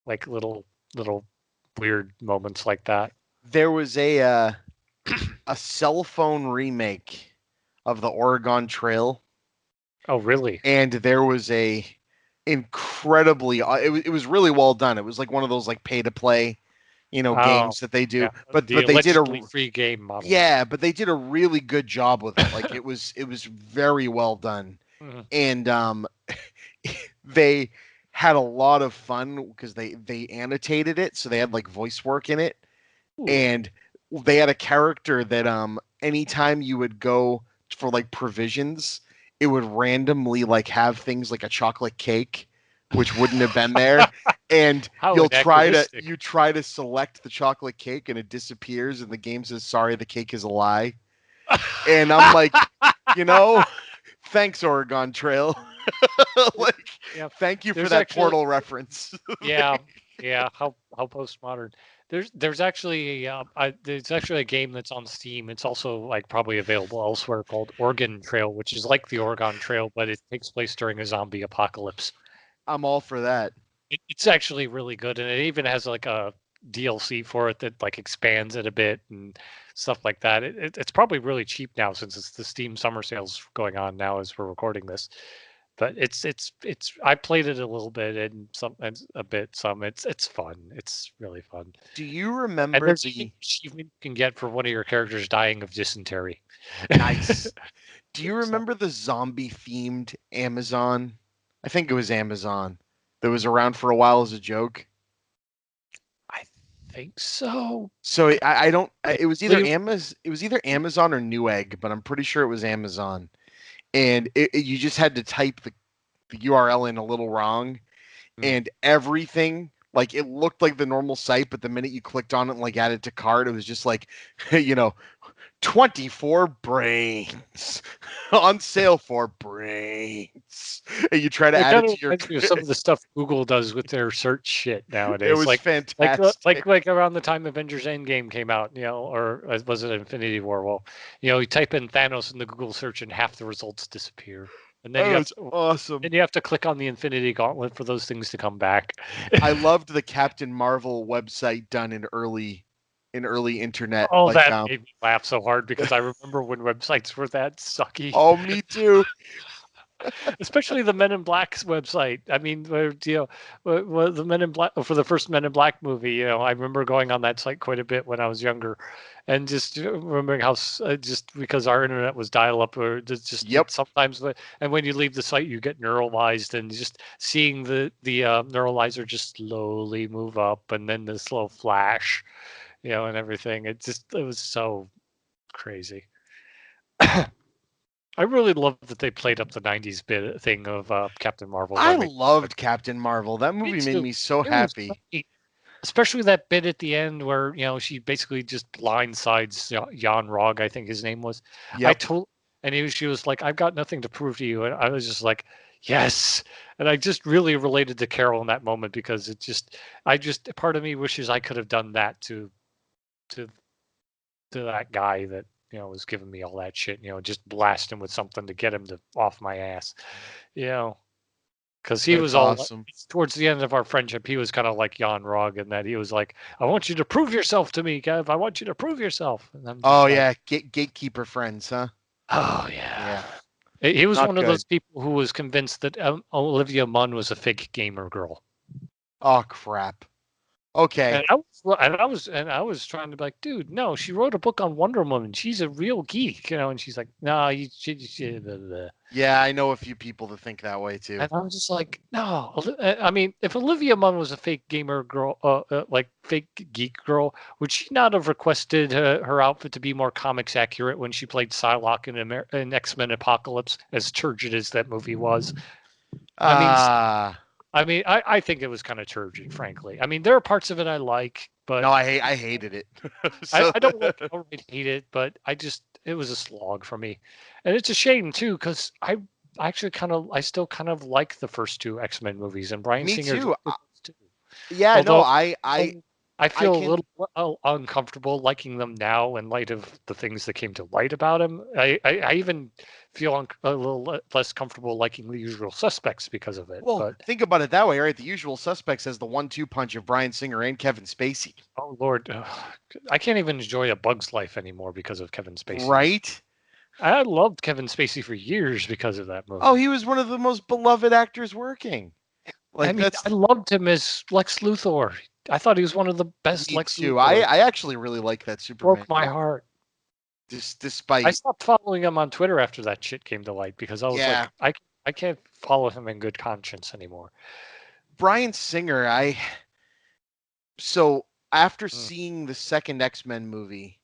like little weird moments like that. There was a cell phone remake of the Oregon Trail. Oh, really? And there was a incredibly it was really well done. It was like one of those like pay to play games that they do, yeah. but they did a free game model. Yeah, but they did a really good job with it. Like it was very well done. Mm-hmm. And they had a lot of fun because they annotated it, so they had like voice work in it. Ooh. And they had a character that anytime you would go for like provisions, it would randomly like have things like a chocolate cake, which wouldn't have been there. And you try to select the chocolate cake and it disappears and the game says, sorry, the cake is a lie. And I'm like, thanks, Oregon Trail. Thank you for that Portal reference. Yeah. How postmodern. There's actually there's actually a game that's on Steam. It's also like probably available elsewhere called Oregon Trail, which is like the Oregon Trail, but it takes place during a zombie apocalypse. I'm all for that. It's actually really good, and it even has like a DLC for it that like expands it a bit and stuff like that. It's probably really cheap now since it's the Steam summer sales going on now as we're recording this. But it's I played it a little bit and some. It's fun. It's really fun. Do you And remember there's the even an achievement you can get for one of your characters dying of dysentery. nice? Do you So, remember the zombie themed Amazon? I think it was Amazon that was around for a while as a joke. I think so. So I don't. It was either Leave- Amazon or Newegg, but I'm pretty sure it was Amazon. And you just had to type the URL in a little wrong, and everything, like, it looked like the normal site, but the minute you clicked on it and like added to cart, it was just like, 24 brains on sale for brains, and you try to It add kind it of to your. reminds me of some of the stuff Google does with their search shit nowadays. It was like fantastic. like around the time Avengers Endgame came out, or was it Infinity War? Well, you type in Thanos in the Google search and half the results disappear, and then Oh, it's awesome. you have to click on the Infinity Gauntlet for those things to come back. I loved the Captain Marvel website done in early internet. Oh, like, that made me laugh so hard because I remember when websites were that sucky. oh, me too. Especially the Men in Black's website. I mean, the Men in Black for the first Men in Black movie. I remember going on that site quite a bit when I was younger, and just remembering how just because our internet was dial-up, or just Yep. sometimes. And when you leave the site, you get neuralized, and just seeing the neuralizer just slowly move up, and then the slow flash, and everything. It was so crazy. I really love that they played up the '90s bit thing of Captain Marvel. I loved Captain Marvel. That movie made me so happy. Especially that bit at the end where she basically just blindsides Jan Rog, I think his name was. Yep. She was like, "I've got nothing to prove to you," and I was just like, "Yes!" And I just really related to Carol in that moment because part of me wishes I could have done that to that guy that was giving me all that shit, just blast him with something to get him off my ass, because he was all awesome. Towards the end of our friendship, he was kind of like Jan Rog in that he was like, "I want you to prove yourself to me, Kev. I want you to prove yourself." And I'm oh yeah, gatekeeper friends, huh? Oh yeah. He was one of those people who was convinced that Olivia Munn was a fake gamer girl. Oh crap. Okay. And I was trying to be like, dude, no, she wrote a book on Wonder Woman. She's a real geek, and she's like, no, she blah, blah. Yeah, I know a few people that think that way too. And I was just like, no. I mean, if Olivia Munn was a fake gamer girl, like fake geek girl, would she not have requested her outfit to be more comics accurate when she played Psylocke in X-Men Apocalypse, as turgid as that movie was? I think it was kind of turgid, frankly. I mean, there are parts of it I like, but no, I hated it. I don't hate it, but it was a slog for me, and it's a shame too because I still kind of like the first two X-Men movies, and Bryan Singer too. too. Yeah, although, I feel a little uncomfortable liking them now in light of the things that came to light about him. I even feel a little less comfortable liking The Usual Suspects because of it. Well, think about it that way, right? The Usual Suspects has the 1-2 punch of Bryan Singer and Kevin Spacey. Oh Lord, I can't even enjoy A Bug's Life anymore because of Kevin Spacey. Right? I loved Kevin Spacey for years because of that movie. Oh, he was one of the most beloved actors working. I loved him as Lex Luthor. I thought he was one of the best Lex Luthor. I actually really like that Superman. Broke my heart. Despite I stopped following him on Twitter after that shit came to light because I was like, I can't follow him in good conscience anymore. Bryan Singer, so after seeing the second X-Men movie,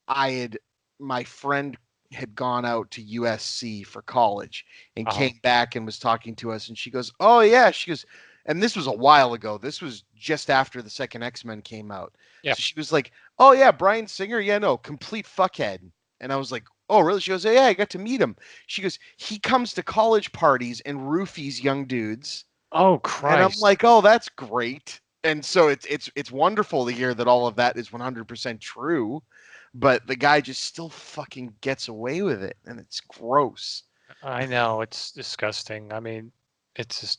my friend had gone out to USC for college and came back and was talking to us, and she goes, "Oh yeah," she goes, and this was a while ago. This was just after the second X-Men came out. Yeah. So she was like, "Oh yeah, Bryan Singer, yeah, no, complete fuckhead." And I was like, "Oh really?" She goes, "Yeah, I got to meet him." She goes, "He comes to college parties and roofies young dudes." Oh Christ! And I'm like, "Oh, that's great." And so it's wonderful to hear that all of that is 100% true, but the guy just still fucking gets away with it, and it's gross. I know, it's disgusting. I mean, it's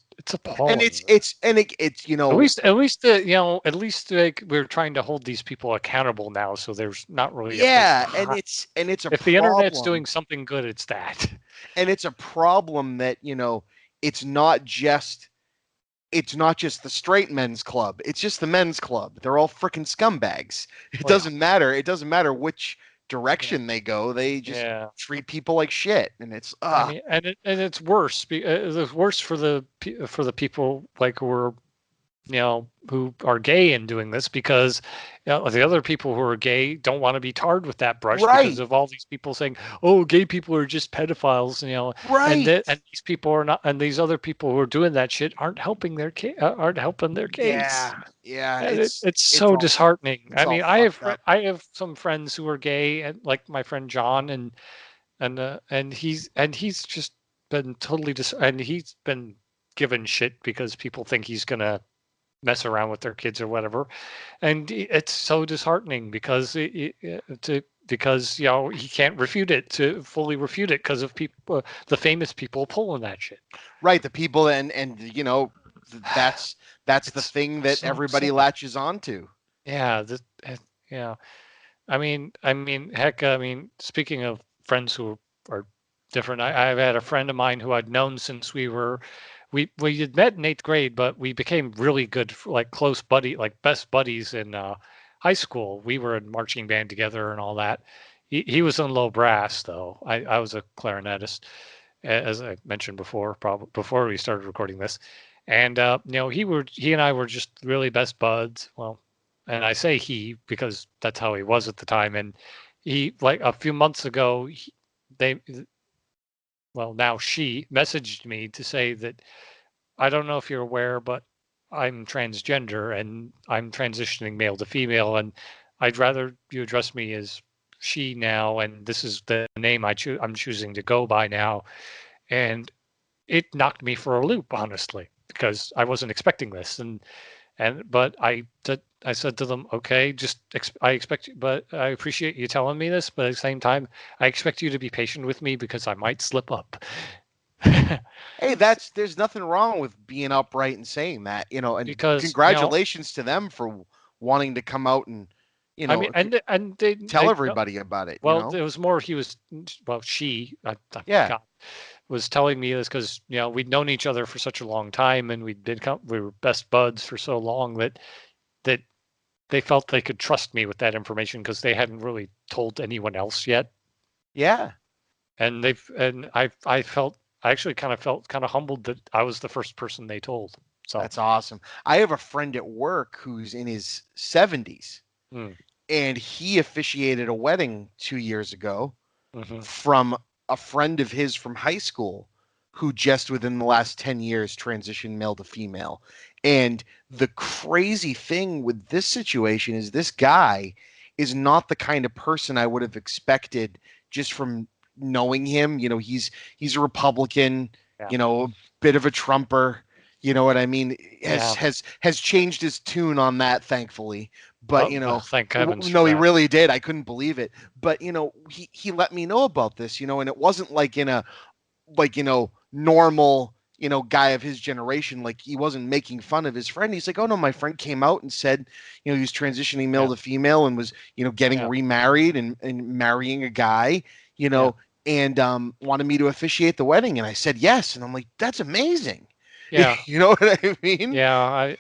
And appalling. it's At least like we're trying to hold these people accountable now, so there's not really a place yeah, to and hide. it's a If the internet's problem. doing something good, it's that. And it's a problem that, it's not just it's not just the straight men's club. It's just the men's club. They're all freaking scumbags. It Well, doesn't matter. It doesn't matter which yeah, direction they go. They just yeah. treat people like shit, and it's I mean, and it's worse. It's worse for for the people like who are who are gay in doing this because the other people who are gay don't want to be tarred with that brush because right, of all these people saying, "Oh, gay people are just pedophiles," right. and these people are not, and these other people who are doing that shit aren't helping their case, Yeah, yeah. and it's It's so all disheartening. it's I all mean, fucked up. I have some friends who are gay, and like my friend John, and he's just been totally and he's been given shit because people think he's gonna mess around with their kids or whatever, and it's so disheartening because because he can't refute it to fully refute it because of people, the famous people pulling that shit. Right, the people and that's the It's thing that so everybody upsetting. latches onto. Yeah, yeah. Heck, I mean, speaking of friends who are different, I've had a friend of mine who I'd known since we had met in eighth grade, but we became really good, like close buddy, like best buddies in high school. We were in marching band together and all that. He was in low brass though. I was a clarinetist, as I mentioned before, probably before we started recording this. And he and I were just really best buds. Well, and I say he because that's how he was at the time. And he, like a few months ago, they well, now she messaged me to say that I don't know if you're aware, but I'm transgender and I'm transitioning male to female, and I'd rather you address me as she now, and this is the name I'm choosing to go by now. And it knocked me for a loop, honestly, because I wasn't expecting this. But I said to them, okay, I expect you, but I appreciate you telling me this, but at the same time, I expect you to be patient with me because I might slip up. Hey, there's nothing wrong with being upright and saying that, and Because congratulations to them for wanting to come out and, you I mean, know, and tell everybody about it. well, it was more he was, well, I Yeah. forgot, was telling me this because we'd known each other for such a long time, and we were best buds for so long that they felt they could trust me with that information because they hadn't really told anyone else yet. Yeah. And I actually kind of felt kind of humbled that I was the first person they told. So That's awesome. I have a friend at work who's in his 70s, mm, and he officiated a wedding 2 years ago hmm from a friend of his from high school who just within the last 10 years transitioned male to female. And the crazy thing with this situation is this guy is not the kind of person I would have expected just from knowing him. He's a Republican, yeah, a bit of a Trumper. You know what I mean? Has yeah. has has changed his tune on that, thankfully. But Well, thank heavens for no, he that. really did. I couldn't believe it. But he let me know about this. And it wasn't like in a normal guy of his generation. Like, he wasn't making fun of his friend. He's like, oh no, my friend came out and said he was transitioning male Yeah, to female and was getting yeah, remarried and marrying a guy. You yeah, know, and wanted me to officiate the wedding, and I said yes. And I'm like, that's amazing. yeah. You know what I mean? Yeah,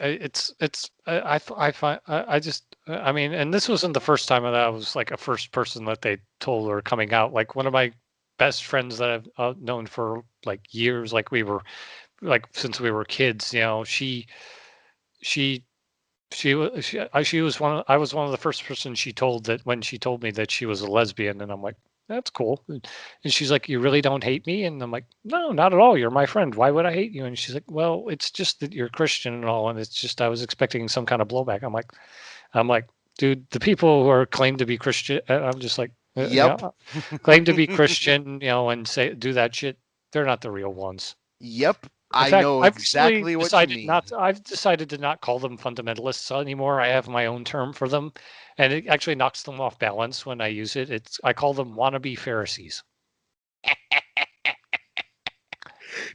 I find I just I mean, and this wasn't the first time that I was like a first person that they told or coming out. Like one of my best friends that I've known for like years, like we were like since we were kids. She she was I was one of the first person she told that when she told me that she was a lesbian, and I'm like, that's cool. And she's like, you really don't hate me? And I'm like, no, not at all. You're my friend. Why would I hate you? And she's like, well, it's just that you're Christian and all, and it's just I was expecting some kind of blowback. I'm like, dude, the people who are claim to be Christian, I'm just like, Yep. claim to be Christian, and say do that shit. They're not the real ones. Yep. I fact, know I've recently exactly what you decided mean. not. I've decided to not call them fundamentalists anymore. I have my own term for them, and it actually knocks them off balance when I use it. I call them wannabe Pharisees.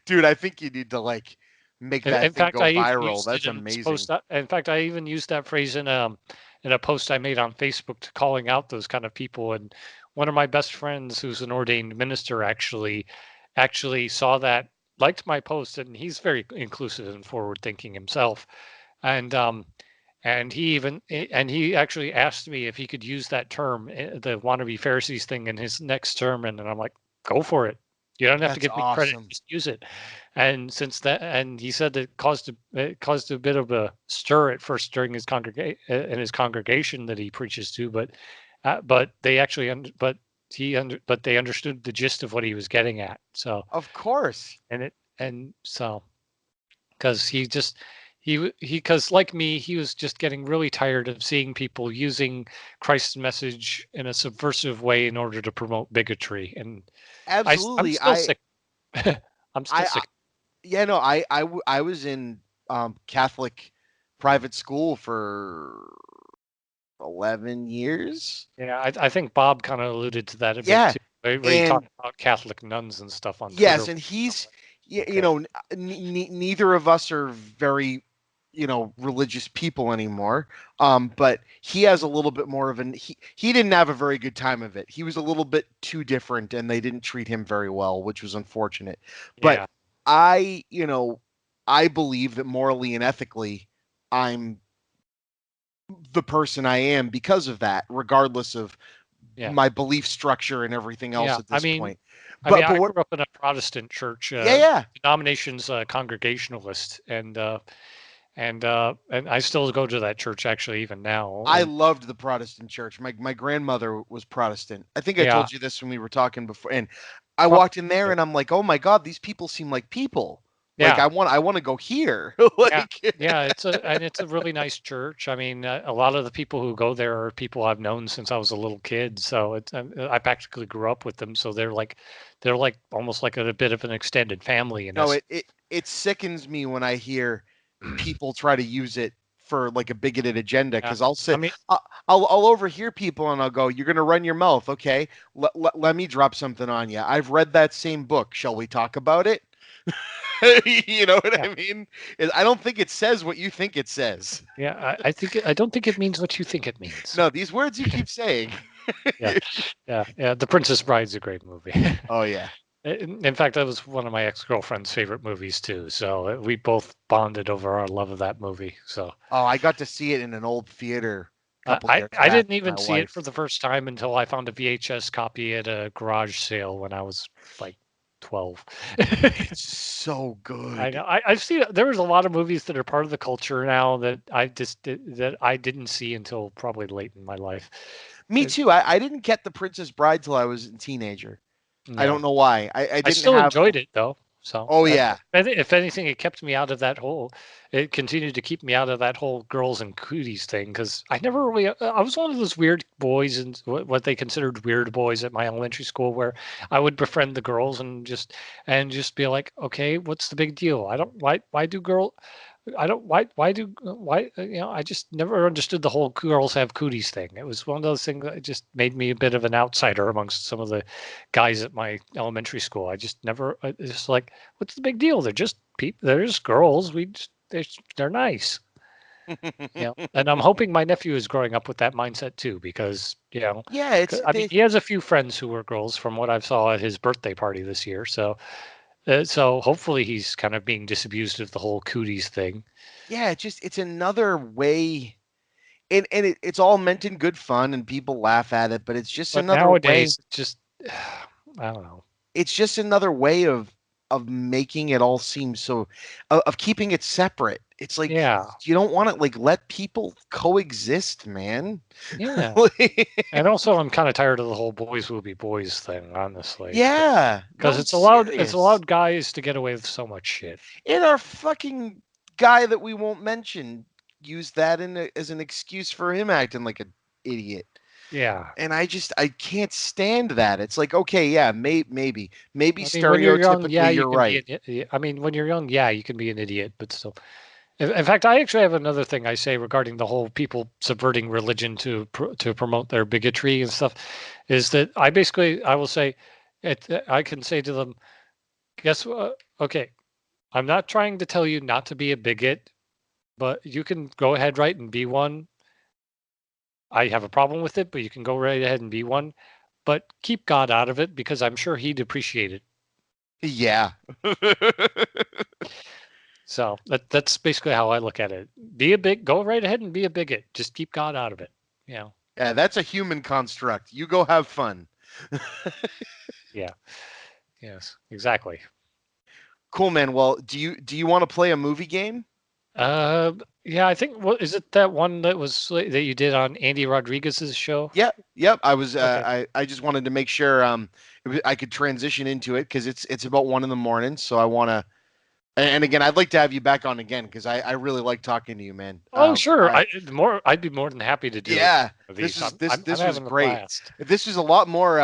Dude, I think you need to like make that In thing fact, go I even viral. used it That's in this amazing. post. In fact, I even used that phrase in a post I made on Facebook to calling out those kind of people. And one of my best friends, who's an ordained minister, actually saw that, liked my post, and he's very inclusive and forward thinking himself. And and he actually asked me if he could use that term, the wannabe Pharisees thing, in his next sermon, and I'm like, go for it. You don't have to That's give me credit, awesome. just use it. And since that, and he said it caused a bit of a stir at first during his congregation that he preaches to, but they actually but they understood the gist of what he was getting at. So Of course. and so because because like me, he was just getting really tired of seeing people using Christ's message in a subversive way in order to promote bigotry. And I'm Absolutely. still sick. I'm still I sick. yeah, no, I was in Catholic private school for 11 years. Yeah, I think Bob kind of alluded to that a bit Yeah. too, where he And talked about Catholic nuns and stuff on Twitter. yes, and I'm he's like, you okay, know, neither of us are very, religious people anymore. But he has a little bit more of an he didn't have a very good time of it. He was a little bit too different and they didn't treat him very well, which was unfortunate. But yeah, I, I believe that morally and ethically I'm the person I am because of that, regardless of yeah, my belief structure and everything else yeah. at this point. I But grew what up in a Protestant church, yeah, yeah. denominations Congregationalist, and I still go to that church actually even now. I And loved the Protestant church. My grandmother was Protestant. I think I yeah, told you this when we were talking before. And I probably, walked in there and I'm like, "Oh my God, these people seem like people. Like yeah. I want to go here." Yeah, Like yeah, it's a really nice church. I mean, a lot of the people who go there are people I've known since I was a little kid. So I practically grew up with them. So they're like almost like a bit of an extended family in no, us. it sickens me when I hear people try to use it for like a bigoted agenda Yeah, because I'll I say mean, I'll overhear people and I'll go, "You're gonna run your mouth, okay? Let me drop something on you. I've read that same book. Shall we talk about it?" You know what yeah, I mean? I don't think it says what you think it says. yeah. I don't think it means what you think it means. No, these words you keep saying. Yeah, yeah. The Princess Bride's a great movie. Oh yeah. In fact, that was one of my ex-girlfriend's favorite movies too. So we both bonded over our love of that movie. So Oh, I got to see it in an old theater a couple years I back didn't with even my see it for wife. the first time until I found a VHS copy at a garage sale when I was like 12. It's so I good. know. I've seen there was a lot of movies that are part of the culture now that that I didn't see until probably late in my life. Me It- too. I didn't get The Princess Bride till I was a teenager. I yeah. don't know why. I I didn't still have. enjoyed it though. So, Oh yeah. if anything, it kept me out of that whole. It continued to keep me out of that whole girls and cooties thing because I never really. I was one of those weird boys and what they considered weird boys at my elementary school, where I would befriend the girls and just be like, okay, what's the big deal? I don't why do girl I don't why do why I just never understood the whole girls have cooties thing. It was one of those things that just made me a bit of an outsider amongst some of the guys at my elementary school. I just never it's just like what's the big deal? They're just people. They're just girls. They're nice. And I'm hoping my nephew is growing up with that mindset too, because Yeah, it's I mean, they. he has a few friends who were girls from what I saw at his birthday party this year. So hopefully he's kind of being disabused of the whole cooties thing. Yeah, it's another way, and it's all meant in good fun, and people laugh at it, but it's just But another way. nowadays, it's just I don't know. It's just another way of making it all seem so, of keeping it separate. It's like Yeah, you don't want to like let people coexist, man. yeah. And also, I'm kind of tired of the whole boys will be boys thing, honestly, Yeah, because no, it's serious. allowed guys to get away with so much shit. And our fucking guy that we won't mention used that as an excuse for him acting like an idiot. Yeah. And I can't stand that. It's like, okay, yeah, maybe I mean, when you're young, yeah, stereotypically you you're can be right. an I mean, when you're young, yeah, you can be an idiot, but still. In fact, I actually have another thing I say regarding the whole people subverting religion to promote their bigotry and stuff, is that I will say, I can say to them, guess what? Okay, I'm not trying to tell you not to be a bigot, but you can go ahead, right, and be one. I have a problem with it, but you can go right ahead and be one. But keep God out of it because I'm sure he'd appreciate it. Yeah. So that's basically how I look at it. Go right ahead and be a bigot. Just keep God out of it. You know. Yeah, that's a human construct. You go have fun. Yeah. Yes. Exactly. Cool, man. Well, do you want to play a movie game? Uh, yeah. I think what is it that one that was that you did on Andy Rodriguez's show? Yep. I was Okay. I just wanted to make sure I could transition into it because it's about 1 a.m, so I want to. And again, I'd like to have you back on again because I really like talking to you, man. Oh, sure. I'd be more than happy to do it. Yeah, One of this these. is I'm this I'm, I'm this was having a great. blast. This is a lot more.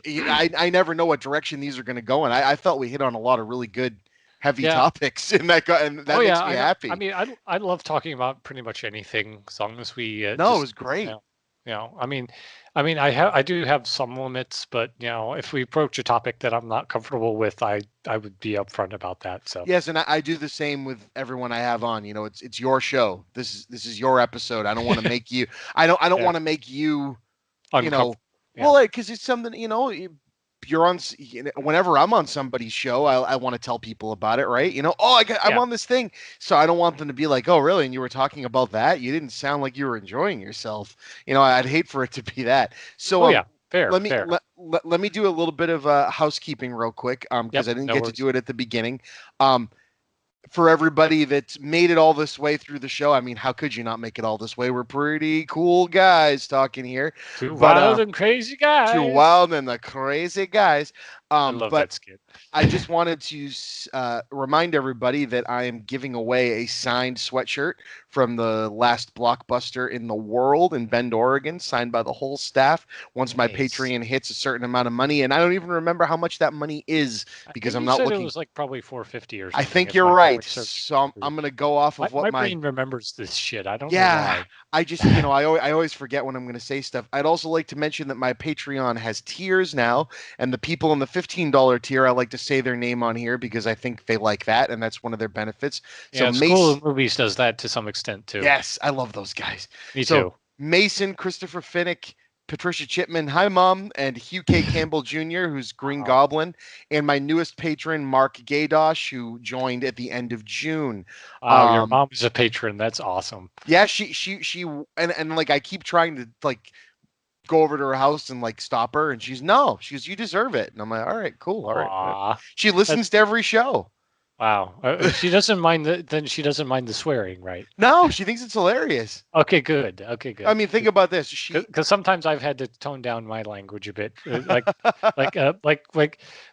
I never know what direction these are going to go in. I felt we hit on a lot of really good, heavy Yeah. topics, and Oh that yeah. makes me I know. I happy. mean, I love talking about pretty much anything as long as we No, it just was great. I do have some limits, but if we approach a topic that I'm not comfortable with, I would be upfront about that. So Yes, and I do the same with everyone I have on. You know, it's your show. This is your episode. I don't want to make you. I don't yeah, want to make you. You know, uncomfortable. Yeah, well, because it's something. You're on. Whenever I'm on somebody's show, I want to tell people about it, right? Oh, I'm yeah. on this thing, so I don't want them to be like, oh, really? And you were talking about that? You didn't sound like you were enjoying yourself. I'd hate for it to be that. So Oh yeah, fair, let me fair. let me do a little bit of housekeeping real quick because Yep, I didn't no get to worries. do it at the beginning. Um, for everybody that's made it all this way through the show. I mean, how could you not make it all this way? We're pretty cool guys talking here, Two but wild and crazy too guys. wild and the crazy guys. I love But that skit. I just wanted to remind everybody that I am giving away a signed sweatshirt from the last Blockbuster in the world in Bend, Oregon, signed by the whole staff. Once my Nice. Patreon hits a certain amount of money, and I don't even remember how much that money is I because think I'm you not said it looking. was like probably 450 or I something think if you're my right. memory serves me So I'm correctly. going to go off My of what my my. brain remembers this shit. I don't know Yeah, why. I just, I always forget when I'm going to say stuff. I'd also like to mention that my Patreon has tiers now, and the people in the $15 tier, I like to say their name on here because I think they like that, and that's one of their benefits. So Yeah, School Mace, of Movies does that to some extent too. yes, I love those guys. Me So too. Mason, Christopher Finnick, Patricia Chipman, hi mom, and Hugh K. Campbell Jr., who's Green Wow. Goblin, and my newest patron, Mark Gaydosh, who joined at the end of June. Wow, your Um, mom is a patron. That's awesome. yeah, she, and like I keep trying to like go over to her house and like stop her, and she goes, you deserve it, and I'm like, all right, cool, all right. Aw. She That's listens to every show. wow. She doesn't mind then she doesn't mind the swearing, right? No, she thinks it's hilarious. Okay, good. Okay, I good. mean, think about this. She Because sometimes I've had to tone down my language a bit.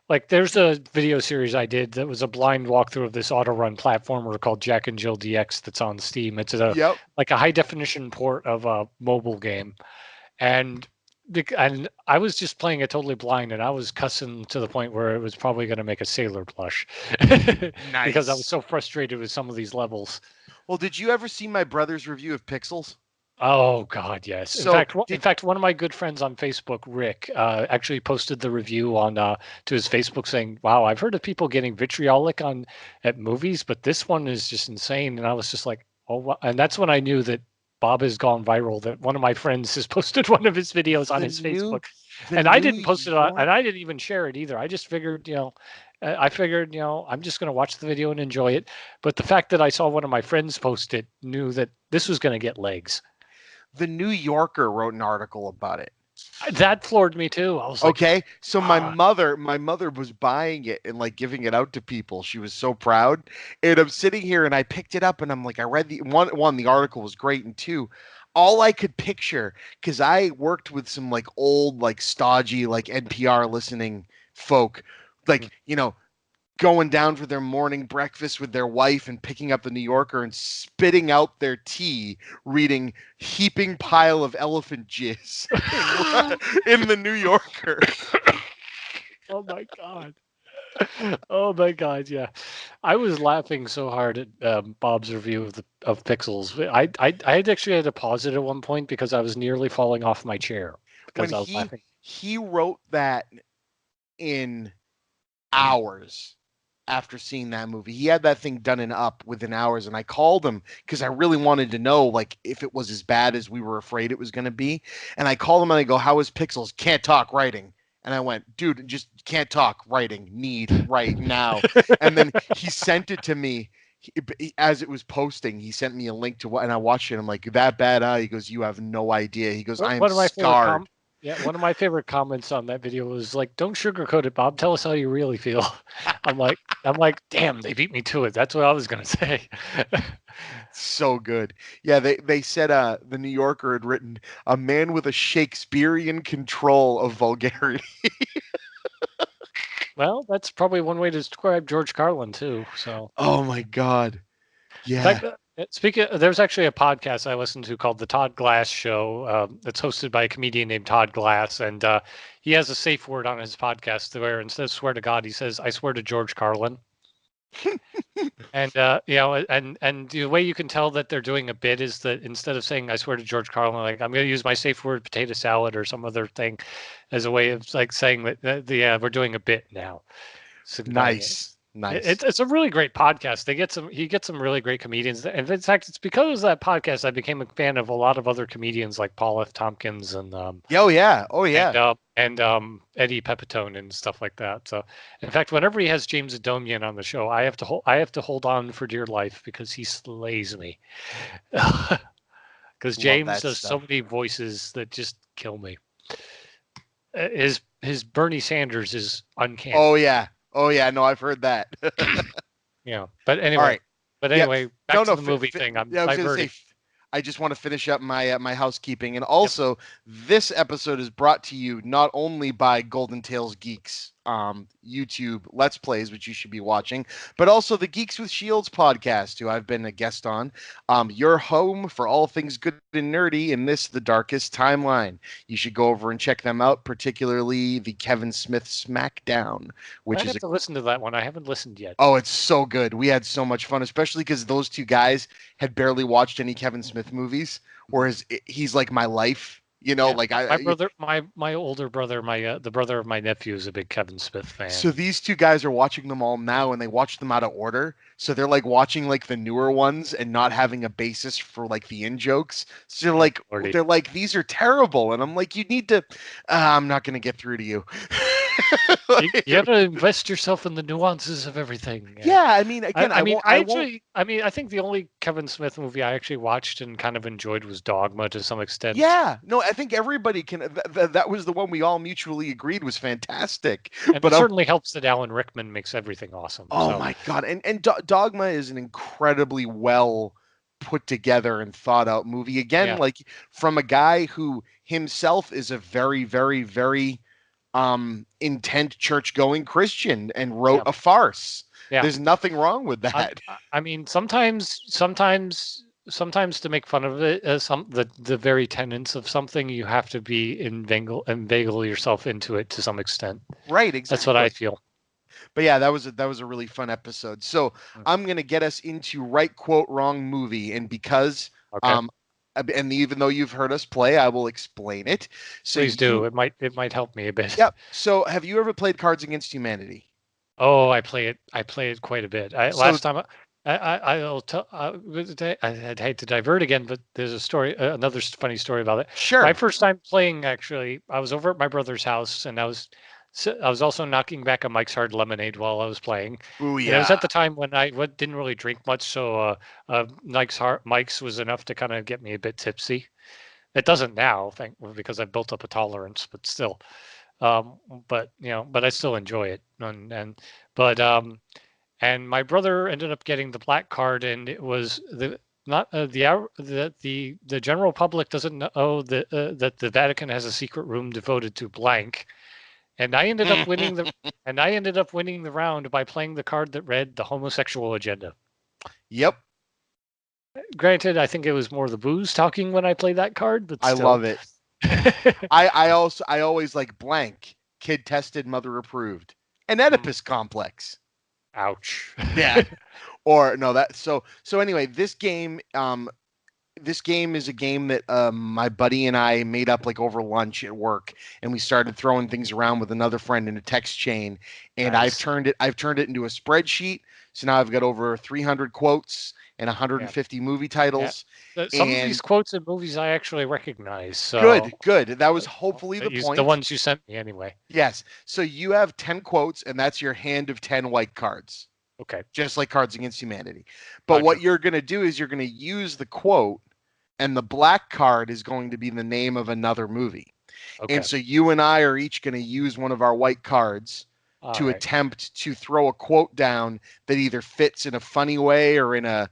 Like there's a video series I did that was a blind walkthrough of this auto run platformer called Jack and Jill DX that's on Steam. It's Yep. like a high definition port of a mobile game, and and I was just playing it totally blind, and I was cussing to the point where it was probably going to make a sailor blush because I was Nice. so frustrated with some of these levels. Well, did you ever see my brother's review of Pixels? Oh God, yes. So In did fact, one of my good friends on Facebook, Rick, actually posted the review on to his Facebook saying, "Wow, I've heard of people getting vitriolic on at movies, but this one is just insane." And I was just like, "Oh," and that's when I knew that Bob has gone viral. That one of my friends has posted one of his videos on the his new Facebook, the and I New didn't post it on, York and I didn't even share it either. I just figured, I figured, I'm just going to watch the video and enjoy it. But the fact that I saw one of my friends post it, knew that this was going to get legs. the New Yorker wrote an article about it. That floored me too. I was like, Okay, so my ah, mother, my mother was buying it and like giving it out to people. She was so proud, and I'm sitting here and I picked it up and I'm like, I read the one, the article was great, and two, all I could picture because I worked with some like old, like stodgy, like NPR listening folk, like going down for their morning breakfast with their wife and picking up the New Yorker and spitting out their tea, reading heaping pile of elephant jizz in the New Yorker. Oh my God. Oh my God, yeah. I was laughing so hard at Bob's review of Pixels. I had actually had to pause it at one point because I was nearly falling off my chair When because I was laughing. he wrote that in hours after seeing that movie. He had that thing done and up within hours, and I called him because I really wanted to know like if it was as bad as we were afraid it was going to be. And I called him and I go, "How is Pixels? Can't talk writing." And I went, "Dude, just can't talk writing. Need right now." And then he sent it to me. As it was posting, he sent me a link to what, and I watched it. I'm like, "That bad?" He goes, "You have no idea." He goes, "I am One of my favorite scarred." one of my favorite comments on that video was like, "Don't sugarcoat it, Bob. Tell us how you really feel." I'm like, damn, they beat me to it. That's what I was gonna say. So good. Yeah, they said the New Yorker had written a man with a Shakespearean control of vulgarity. Well, that's probably one way to describe George Carlin too. So, Oh my God. in Yeah. fact, speaking, there's actually a podcast I listen to called The Todd Glass Show. That's hosted by a comedian named Todd Glass, and he has a safe word on his podcast where instead of "swear to God," he says, "I swear to George Carlin." And and the way you can tell that they're doing a bit is that instead of saying "I swear to George Carlin," like I'm going to use my safe word "potato salad" or some other thing, as a way of like saying that we're doing a bit now. Signifying it. Nice. It's a really great podcast. He gets some really great comedians, and in fact, it's because of that podcast I became a fan of a lot of other comedians like Paul F. Tompkins and Oh yeah. Oh yeah. Eddie Pepitone and stuff like that. So, in fact, whenever he has James Adomian on the show, I have to hold on for dear life because he slays me. Because Love James that does so stuff. many voices that just kill me. His Bernie Sanders is uncanny. Oh yeah. Oh yeah. No, I've heard that. Yeah, but All right. anyway, back No, to no. the movie thing. I'm Yeah, I was gonna diverting. say. I just want to finish up my housekeeping, and also this episode is brought to you not only by Golden Tales Geeks YouTube Let's Plays, which you should be watching, but also the Geeks with Shields podcast, who I've been a guest on. Your home for all things good and nerdy in this the darkest timeline. You should go over and check them out, particularly the Kevin Smith Smackdown, which I is have to listen to that one. I haven't listened yet. Oh, it's so good. We had so much fun, especially because those two guys had barely watched any Kevin Smith movies, whereas he's like my life. Yeah, Like my brother, my older brother, the brother of my nephew is a big Kevin Smith fan. So these two guys are watching them all now, and they watch them out of order. So they're like watching like the newer ones and not having a basis for like the in jokes. So they're like these are terrible, and I'm like, you need to. I'm not gonna get through to you. You have to invest yourself in the nuances of everything. Yeah, I mean, again, I think the only Kevin Smith movie I actually watched and kind of enjoyed was Dogma to some extent. Yeah, no, I think everybody can. That was the one we all mutually agreed was fantastic. And it certainly helps that Alan Rickman makes everything awesome. Oh my God, and Dogma is an incredibly well put together and thought out movie. Again, like from a guy who himself is a very, very, very intent church going Christian and wrote a farce. Yeah. There's nothing wrong with that. I mean, sometimes to make fun of it, the very tenets of something, you have to be inveigle yourself into it to some extent. Right, exactly. That's what I feel. But yeah, that was a really fun episode. So I'm gonna get us into right quote wrong movie, and because and even though you've heard us play, I will explain it. So please do. It might help me a bit. Yep. So have you ever played Cards Against Humanity? Oh, I play it quite a bit. Last time I'll tell. I'd hate to divert again, but there's a story, another funny story about it. Sure. My first time playing, actually, I was over at my brother's house, and I was also knocking back a Mike's Hard Lemonade while I was playing. Ooh, yeah. And it was at the time when I didn't really drink much, so Mike's was enough to kind of get me a bit tipsy. It doesn't now, because I've built up a tolerance, but still. But I still enjoy it, and my brother ended up getting the black card, and it was the general public doesn't know that the Vatican has a secret room devoted to blank, And I ended up winning the round by playing the card that read the homosexual agenda. Yep. Granted, I think it was more the booze talking when I played that card, but I still. love it. I always like blank, kid tested, mother approved. An Oedipus complex. Ouch. Yeah. Or no, that so anyway, this game is a game that my buddy and I made up like over lunch at work, and we started throwing things around with another friend in a text chain, and Nice. I've turned it into a spreadsheet. So now I've got over 300 quotes and 150 movie titles. Some of And these quotes and movies I actually recognize. So good. That was hopefully the point. The ones you sent me anyway. Yes. So you have 10 quotes, and that's your hand of 10 white cards. Okay. Just like Cards Against Humanity. But what you're going to do is you're going to use the quote, and the black card is going to be the name of another movie. Okay. And so you and I are each going to use one of our white cards to attempt to throw a quote down that either fits in a funny way or in a,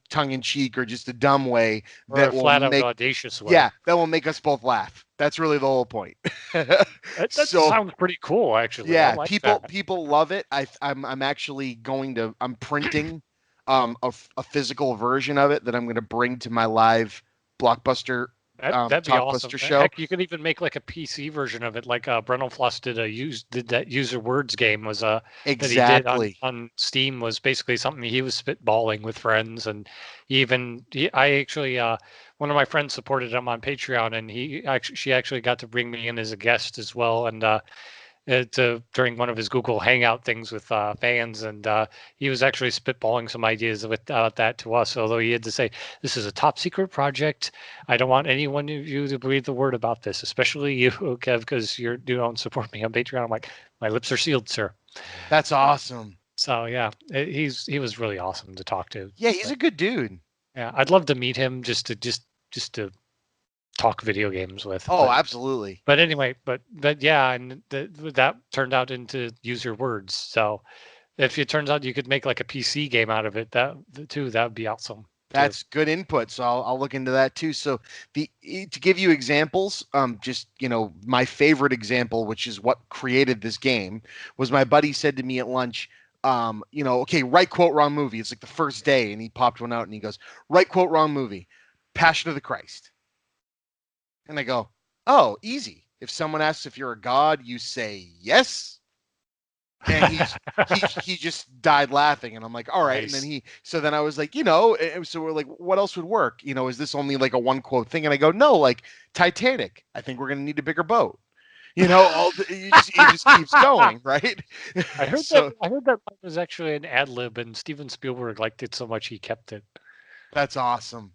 tongue-in-cheek or just a dumb way. Or that a flat-out audacious way. Yeah, that will make us both laugh. That's really the whole point. that sounds pretty cool, actually. Yeah, like people love it. I'm actually I'm printing a physical version of it that I'm going to bring to my live Blockbuster that'd be awesome. show. Heck, you could even make like a PC version of it, like Brennan Floss did that user words game was exactly that he did on Steam was basically something he was spitballing with friends, and I actually one of my friends supported him on Patreon, and she actually got to bring me in as a guest as well, and during one of his Google Hangout things with fans, and he was actually spitballing some ideas about that to us, although he had to say, this is a top secret project. I don't want anyone of you to breathe the word about this, especially you, Kev, because you don't support me on Patreon. I'm like, my lips are sealed, sir. That's awesome. So yeah, he was really awesome to talk to. Yeah, he's a good dude. Yeah, I'd love to meet him just to talk video games with. Absolutely. But anyway, but yeah, and that turned out into user words. So if it turns out you could make like a PC game out of it, that would be awesome. That's good input. So I'll look into that too. So to give you examples, just my favorite example, which is what created this game, was my buddy said to me at lunch, okay, right quote, wrong movie. It's like the first day, and he popped one out and he goes, right quote, wrong movie, Passion of the Christ. And I go, oh, easy. If someone asks if you're a god, you say yes. And he just died laughing. And I'm like, all right. Nice. And then then I was like, so we're like, what else would work? Is this only like a one quote thing? And I go, no, like Titanic. I think we're going to need a bigger boat. It just keeps going, right? I heard that was actually an ad lib, and Steven Spielberg liked it so much he kept it. That's awesome.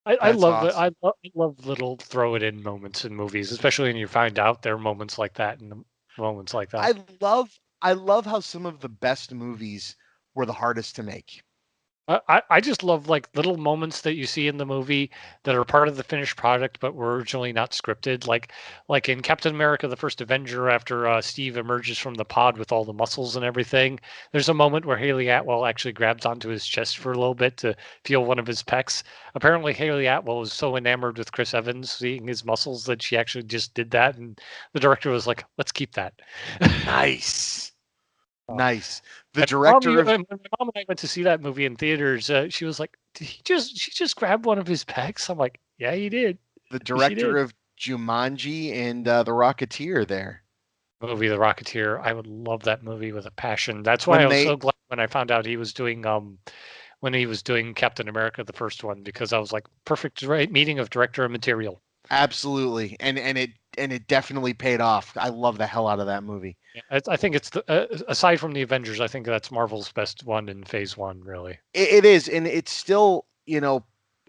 I love it. I love little throw it in moments in movies, especially when you find out there are moments like that and moments like that. I love how some of the best movies were the hardest to make. I just love like little moments that you see in the movie that are part of the finished product, but were originally not scripted. Like in Captain America: The First Avenger, after Steve emerges from the pod with all the muscles and everything, there's a moment where Haley Atwell actually grabs onto his chest for a little bit to feel one of his pecs. Apparently, Haley Atwell was so enamored with Chris Evans seeing his muscles that she actually just did that, and the director was like, "Let's keep that." Nice. Nice. The director when my mom and I went to see that movie in theaters, she was like, "Did she just grab one of his pecs?" I'm like, "Yeah, he did." The director of Jumanji and The Rocketeer there. Movie The Rocketeer. I would love that movie with a passion. That's why I was so glad when I found out he was doing Captain America, the first one, because I was like, perfect meeting of director and material. Absolutely. And it definitely paid off. I love the hell out of that movie. Yeah, I think it's aside from the Avengers, I think that's Marvel's best one in Phase 1, really. It is, and it's still,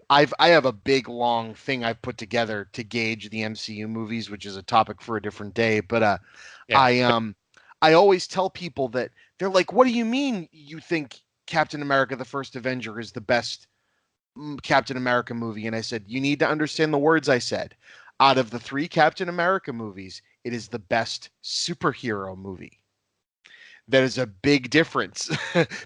I have a big long thing I've put together to gauge the MCU movies, which is a topic for a different day. But I always tell people that they're like, "What do you mean you think Captain America: The First Avenger is the best Captain America movie?" And I said, you need to understand the words I said. Out of the 3 Captain America movies, it is the best superhero movie. That is a big difference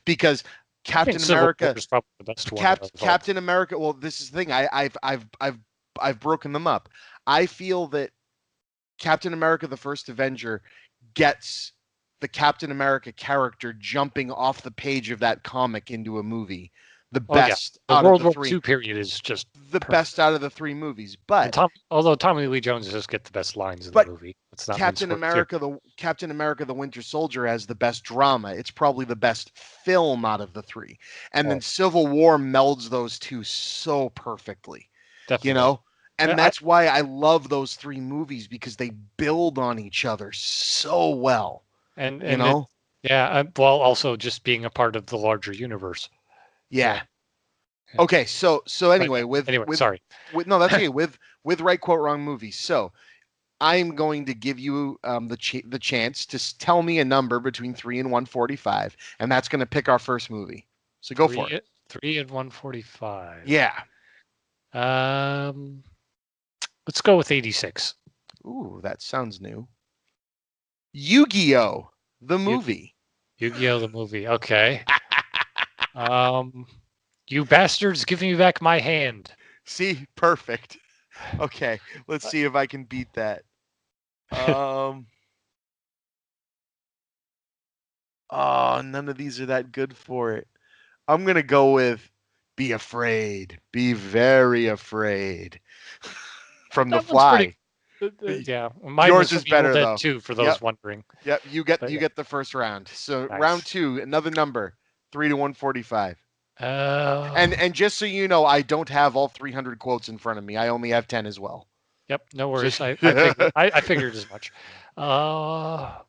because Captain America is probably the best one. Captain America. Well, this is the thing. I've broken them up. I feel that Captain America: The First Avenger gets the Captain America character jumping off the page of that comic into a movie. The best The out of World the War three. II period is just The perfect. best out of the three movies. But although Tommy Lee Jones does get the best lines in the movie. It's not Captain America: The Winter Soldier has the best drama. It's probably the best film out of the three. And then Civil War melds those two so perfectly. Definitely. You know? And that's why I love those three movies, because they build on each other so well. And you know? Well, also just being a part of the larger universe. Yeah. Okay, so anyway, sorry. No, that's okay. With right quote wrong movies. So I'm going to give you the chance to tell me a number between 3 and 145, and that's going to pick our first movie. So go for it. 3 and 145. Yeah. Let's go with 86. Ooh, that sounds new. Yu-Gi-Oh! The movie. Yu-Gi-Oh! The movie. Okay. You bastards, give me back my hand. See? Perfect. Okay, let's see if I can beat that. Oh, none of these are that good for it. I'm going to go with Be Afraid. Be very afraid. From The Fly. Yeah. Yours is better, though. Too, for those wondering. Yep, you get the first round. So nice. Round 2, another number, 3 to 145. And just so you know, I don't have all 300 quotes in front of me. I only have 10 as well. Yep, no worries. I figured as much. Let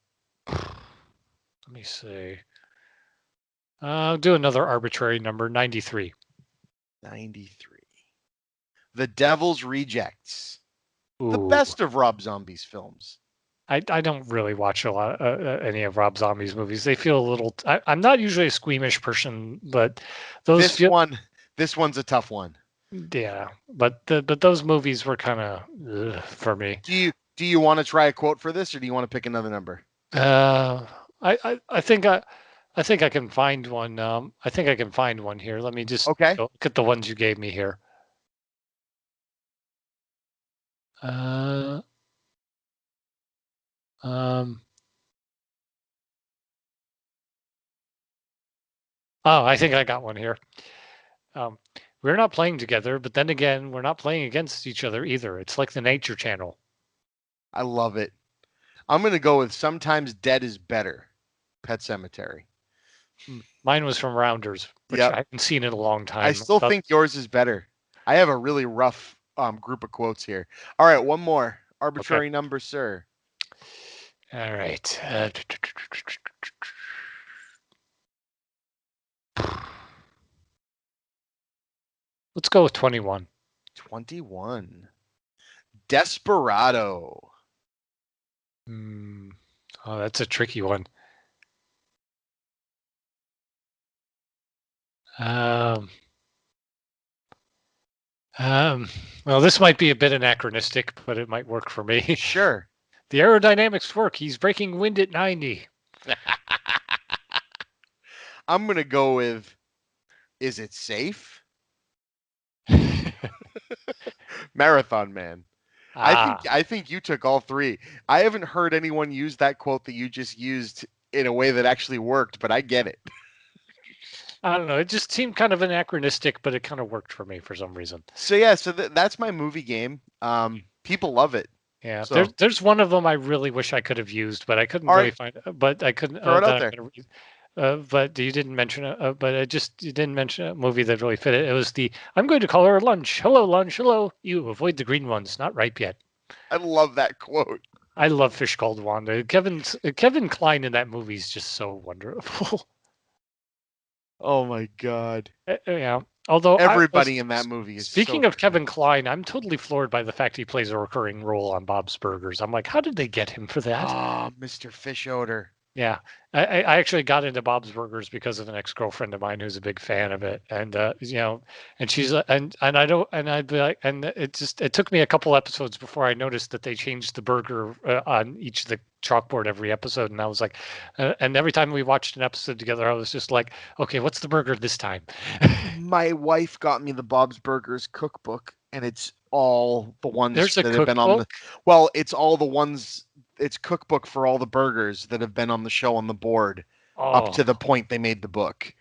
me see. I'll do another arbitrary number, 93. 93. The Devil's Rejects. Ooh. The best of Rob Zombie's films. I don't really watch a lot any of Rob Zombie's movies. They feel a little. I'm not usually a squeamish person, but those this one's a tough one. Yeah, but those movies were kind of for me. Do you want to try a quote for this, or do you want to pick another number? I think I can find one. I think I can find one here. Let me just look at the ones you gave me here. I think I got one here. We're not playing together, but then again, we're not playing against each other either. It's like the Nature Channel. I love it. I'm going to go with Sometimes Dead is Better. Pet Sematary. Mine was from Rounders, which I haven't seen in a long time. I still think yours is better. I have a really rough group of quotes here. All right, one more. Arbitrary number, sir. All right. Let's go with 21. 21. Desperado. Oh, that's a tricky one. Well, this might be a bit anachronistic, but it might work for me. Sure. The aerodynamics work. He's breaking wind at 90. I'm going to go with, is it safe? Marathon Man. I think you took all three. I haven't heard anyone use that quote that you just used in a way that actually worked, but I get it. I don't know. It just seemed kind of anachronistic, but it kind of worked for me for some reason. So yeah, that's my movie game. People love it. Yeah, so. There's one of them I really wish I could have used, but I couldn't really find. But I couldn't. Throw it out there. But you didn't mention it. You didn't mention a movie that really fit it. It was I'm going to call her lunch. Hello, lunch. Hello. You avoid the green ones. Not ripe yet. I love that quote. I love Fish Called Wanda. Kevin Kline in that movie is just so wonderful. Oh my God. Yeah. Although everybody in that movie is. Speaking of Kevin Kline, I'm totally floored by the fact he plays a recurring role on Bob's Burgers. I'm like, how did they get him for that? Oh, Mr. Fish Odor. Yeah, I actually got into Bob's Burgers because of an ex-girlfriend of mine who's a big fan of it, and and she's and I'd be like, and it took me a couple episodes before I noticed that they changed the burger on each of the chalkboard every episode, and I was like, and every time we watched an episode together, I was just like, okay, what's the burger this time? My wife got me the Bob's Burgers cookbook, and it's all the ones There's a that have been on the. cookbook. Well, it's all the ones. It's cookbook for all the burgers that have been on the show on the board up Oh, to the point they made the book.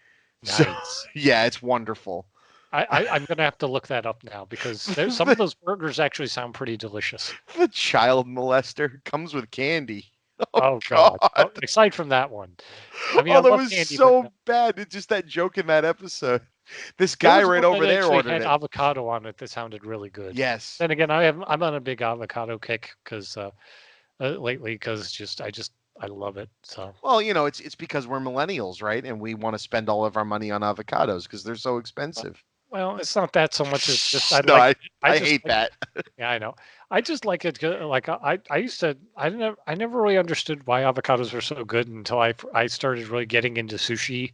So nice. yeah, it's wonderful. I'm gonna have to look that up now because there's some of those burgers actually sound pretty delicious. The child molester comes with candy. Oh God. God. Oh, aside from that one, I mean, I Oh, that love was candy, but so no. bad. It's just that joke in that episode. This There guy was right one over that there actually ordered had it. avocado on it that sounded really good. Yes. Then again, I'm on a big avocado kick because lately because I love it. So Well, it's because we're millennials, right? And we want to spend all of our money on avocados because they're so expensive. well, it's not that so much as just No, I just hate like that. yeah, I know. I just like it good. Like I used to I never really understood why avocados were so good until I started really getting into sushi.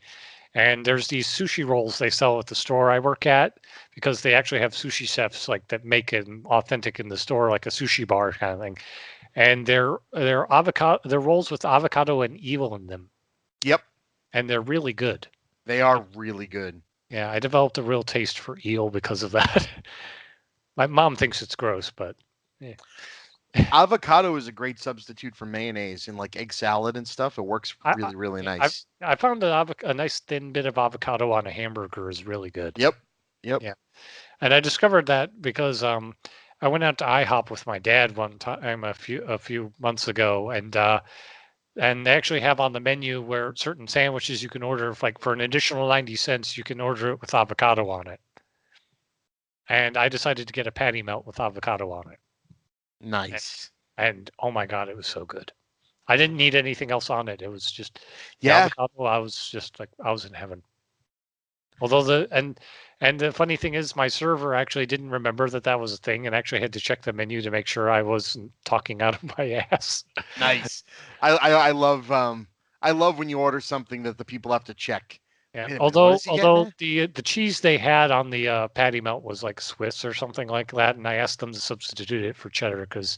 And there's these sushi rolls they sell at the store I work at because they actually have sushi chefs like that make it authentic in the store, like a sushi bar kind of thing. And they're rolls with avocado and eel in them, Yep, and they're really good. they are really good. Yeah, I developed a real taste for eel because of that. My mom thinks it's gross, but yeah. Avocado is a great substitute for mayonnaise in like egg salad and stuff. It works I really, really I nice. I found a nice thin bit of avocado on a hamburger is really good. Yep, yep. Yeah. And I discovered that because I went out to IHOP with my dad one time a few months ago, and they actually have on the menu where certain sandwiches you can order like for an additional 90 cents, you can order it with avocado on it. And I decided to get a patty melt with avocado on it. And, Nice. and oh my God, it was so good. I didn't need anything else on it. It was just the Yeah. avocado. I was just like I was in heaven. Although and the funny thing is, my server actually didn't remember that that was a thing, and actually had to check the menu to make sure I wasn't talking out of my ass. Nice. I love when you order something that the people have to check. Yeah. Wait a minute, what Although is he getting although at? the cheese they had on the patty melt was like Swiss or something like that, and I asked them to substitute it for cheddar because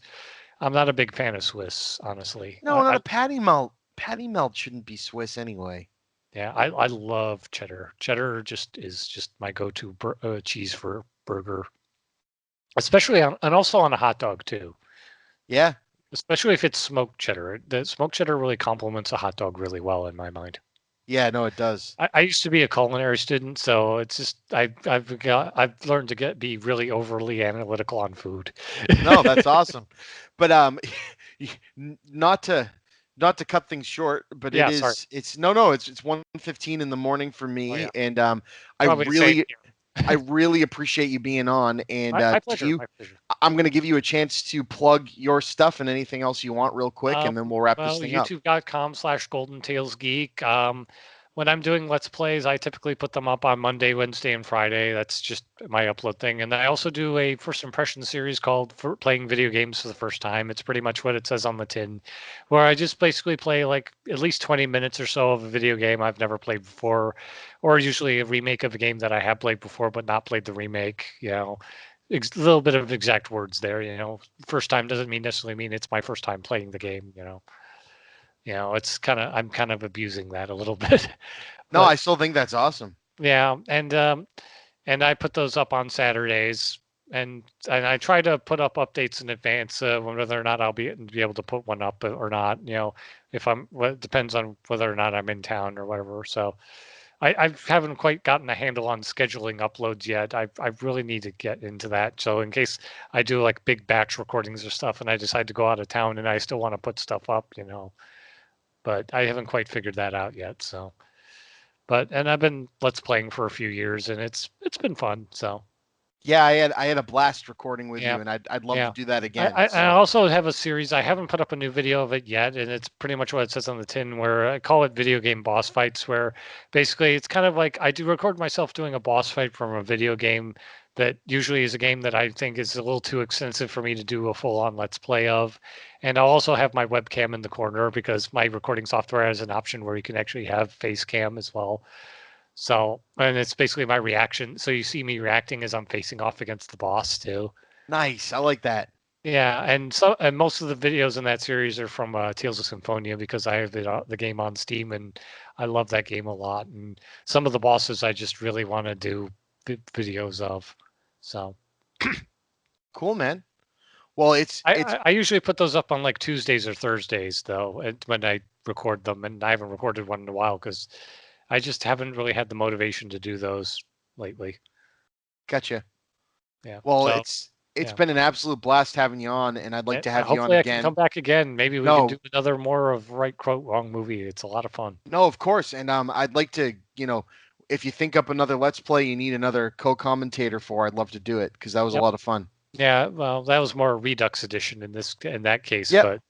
I'm not a big fan of Swiss, honestly. No, not a patty melt. Patty melt shouldn't be Swiss anyway. Yeah, I love cheddar. Cheddar is just my go-to cheese for burger, especially on and also on a hot dog too. Yeah. Especially if it's smoked cheddar. The smoked cheddar really complements a hot dog really well in my mind. Yeah, no, it does. I used to be a culinary student, so it's just I've learned to be really overly analytical on food. No, that's awesome. But not to cut things short, but Yeah, sorry. it's no, it's 1:15 in the morning for Oh me, yeah, and I probably the same really here. I really appreciate you being on. And My do pleasure. you? My pleasure. I'm going to give you a chance to plug your stuff and anything else you want real quick, and then we'll wrap this Well, thing up. youtube.com/GoldenTailsGeek. When I'm doing Let's Plays, I typically put them up on Monday, Wednesday, and Friday. That's just my upload thing. And I also do a first impression series called For Playing Video Games for the First Time. It's pretty much what it says on the tin, where I just basically play like at least 20 minutes or so of a video game I've never played before, or usually a remake of a game that I have played before but not played the remake. A little bit of exact words there. First time doesn't necessarily mean it's my first time playing the game. It's I'm kind of abusing that a little bit. No, But I still think that's awesome. yeah, and I put those up on Saturdays, and I try to put up updates in advance, whether or not I'll be able to put one up or not. If well, it depends on whether or not I'm in town or whatever. So I haven't quite gotten a handle on scheduling uploads yet. I really need to get into that. So in case I do like big batch recordings or stuff, and I decide to go out of town, and I still want to put stuff up, but I haven't quite figured that out yet. So, and I've been Let's Playing for a few years, and it's been fun. So Yeah, I had a blast recording with yeah, you, and I'd love to yeah. do that I, again. I, I So also have a series. I haven't put up a new video of it yet, and it's pretty much what it says on the tin, where I call it video game boss fights, where basically it's kind of like I do record myself doing a boss fight from a video game that usually is a game that I think is a little too extensive for me to do a full-on Let's Play of. And I'll also have my webcam in the corner because my recording software has an option where you can actually have face cam as well. So, and it's basically my reaction. So you see me reacting as I'm facing off against the boss too. nice. I like that. Yeah, and most of the videos in that series are from Tales of Symphonia because I have the game on Steam and I love that game a lot. And some of the bosses I just really want to do videos of. So Cool, man. Well, it's I usually put those up on like Tuesdays or Thursdays though, when I record them, and I haven't recorded one in a while because I just haven't really had the motivation to do those lately. gotcha. Yeah. Well, So, it's yeah. been an absolute blast having you on, and I'd like to have you on Hopefully I can again. come back again. Maybe we can do another more of Right Quote Wrong Movie. It's a lot of fun. No, of course, and I'd like to, if you think up another Let's Play you need another co-commentator for, I'd love to do it because that was a lot of fun. Yeah, well, that was more a Redux edition in that case, Yep.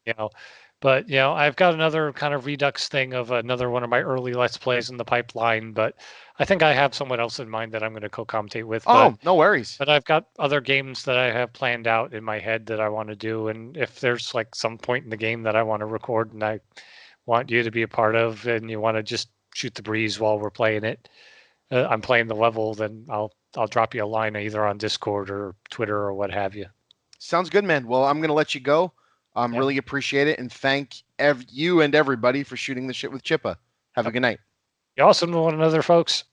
but I've got another kind of Redux thing of another one of my early Let's Plays in the pipeline, but I think I have someone else in mind that I'm going to co-commentate with. Oh, no worries. But I've got other games that I have planned out in my head that I want to do, and if there's like some point in the game that I want to record and I want you to be a part of, and you want to just shoot the breeze while we're playing it, I'm playing the level, then I'll drop you a line either on Discord or Twitter or what have you. Sounds good, man. Well, I'm gonna let you go. Really appreciate it, and thank you and everybody for shooting the shit with Chippa. Have a good night. Be awesome to one another, folks.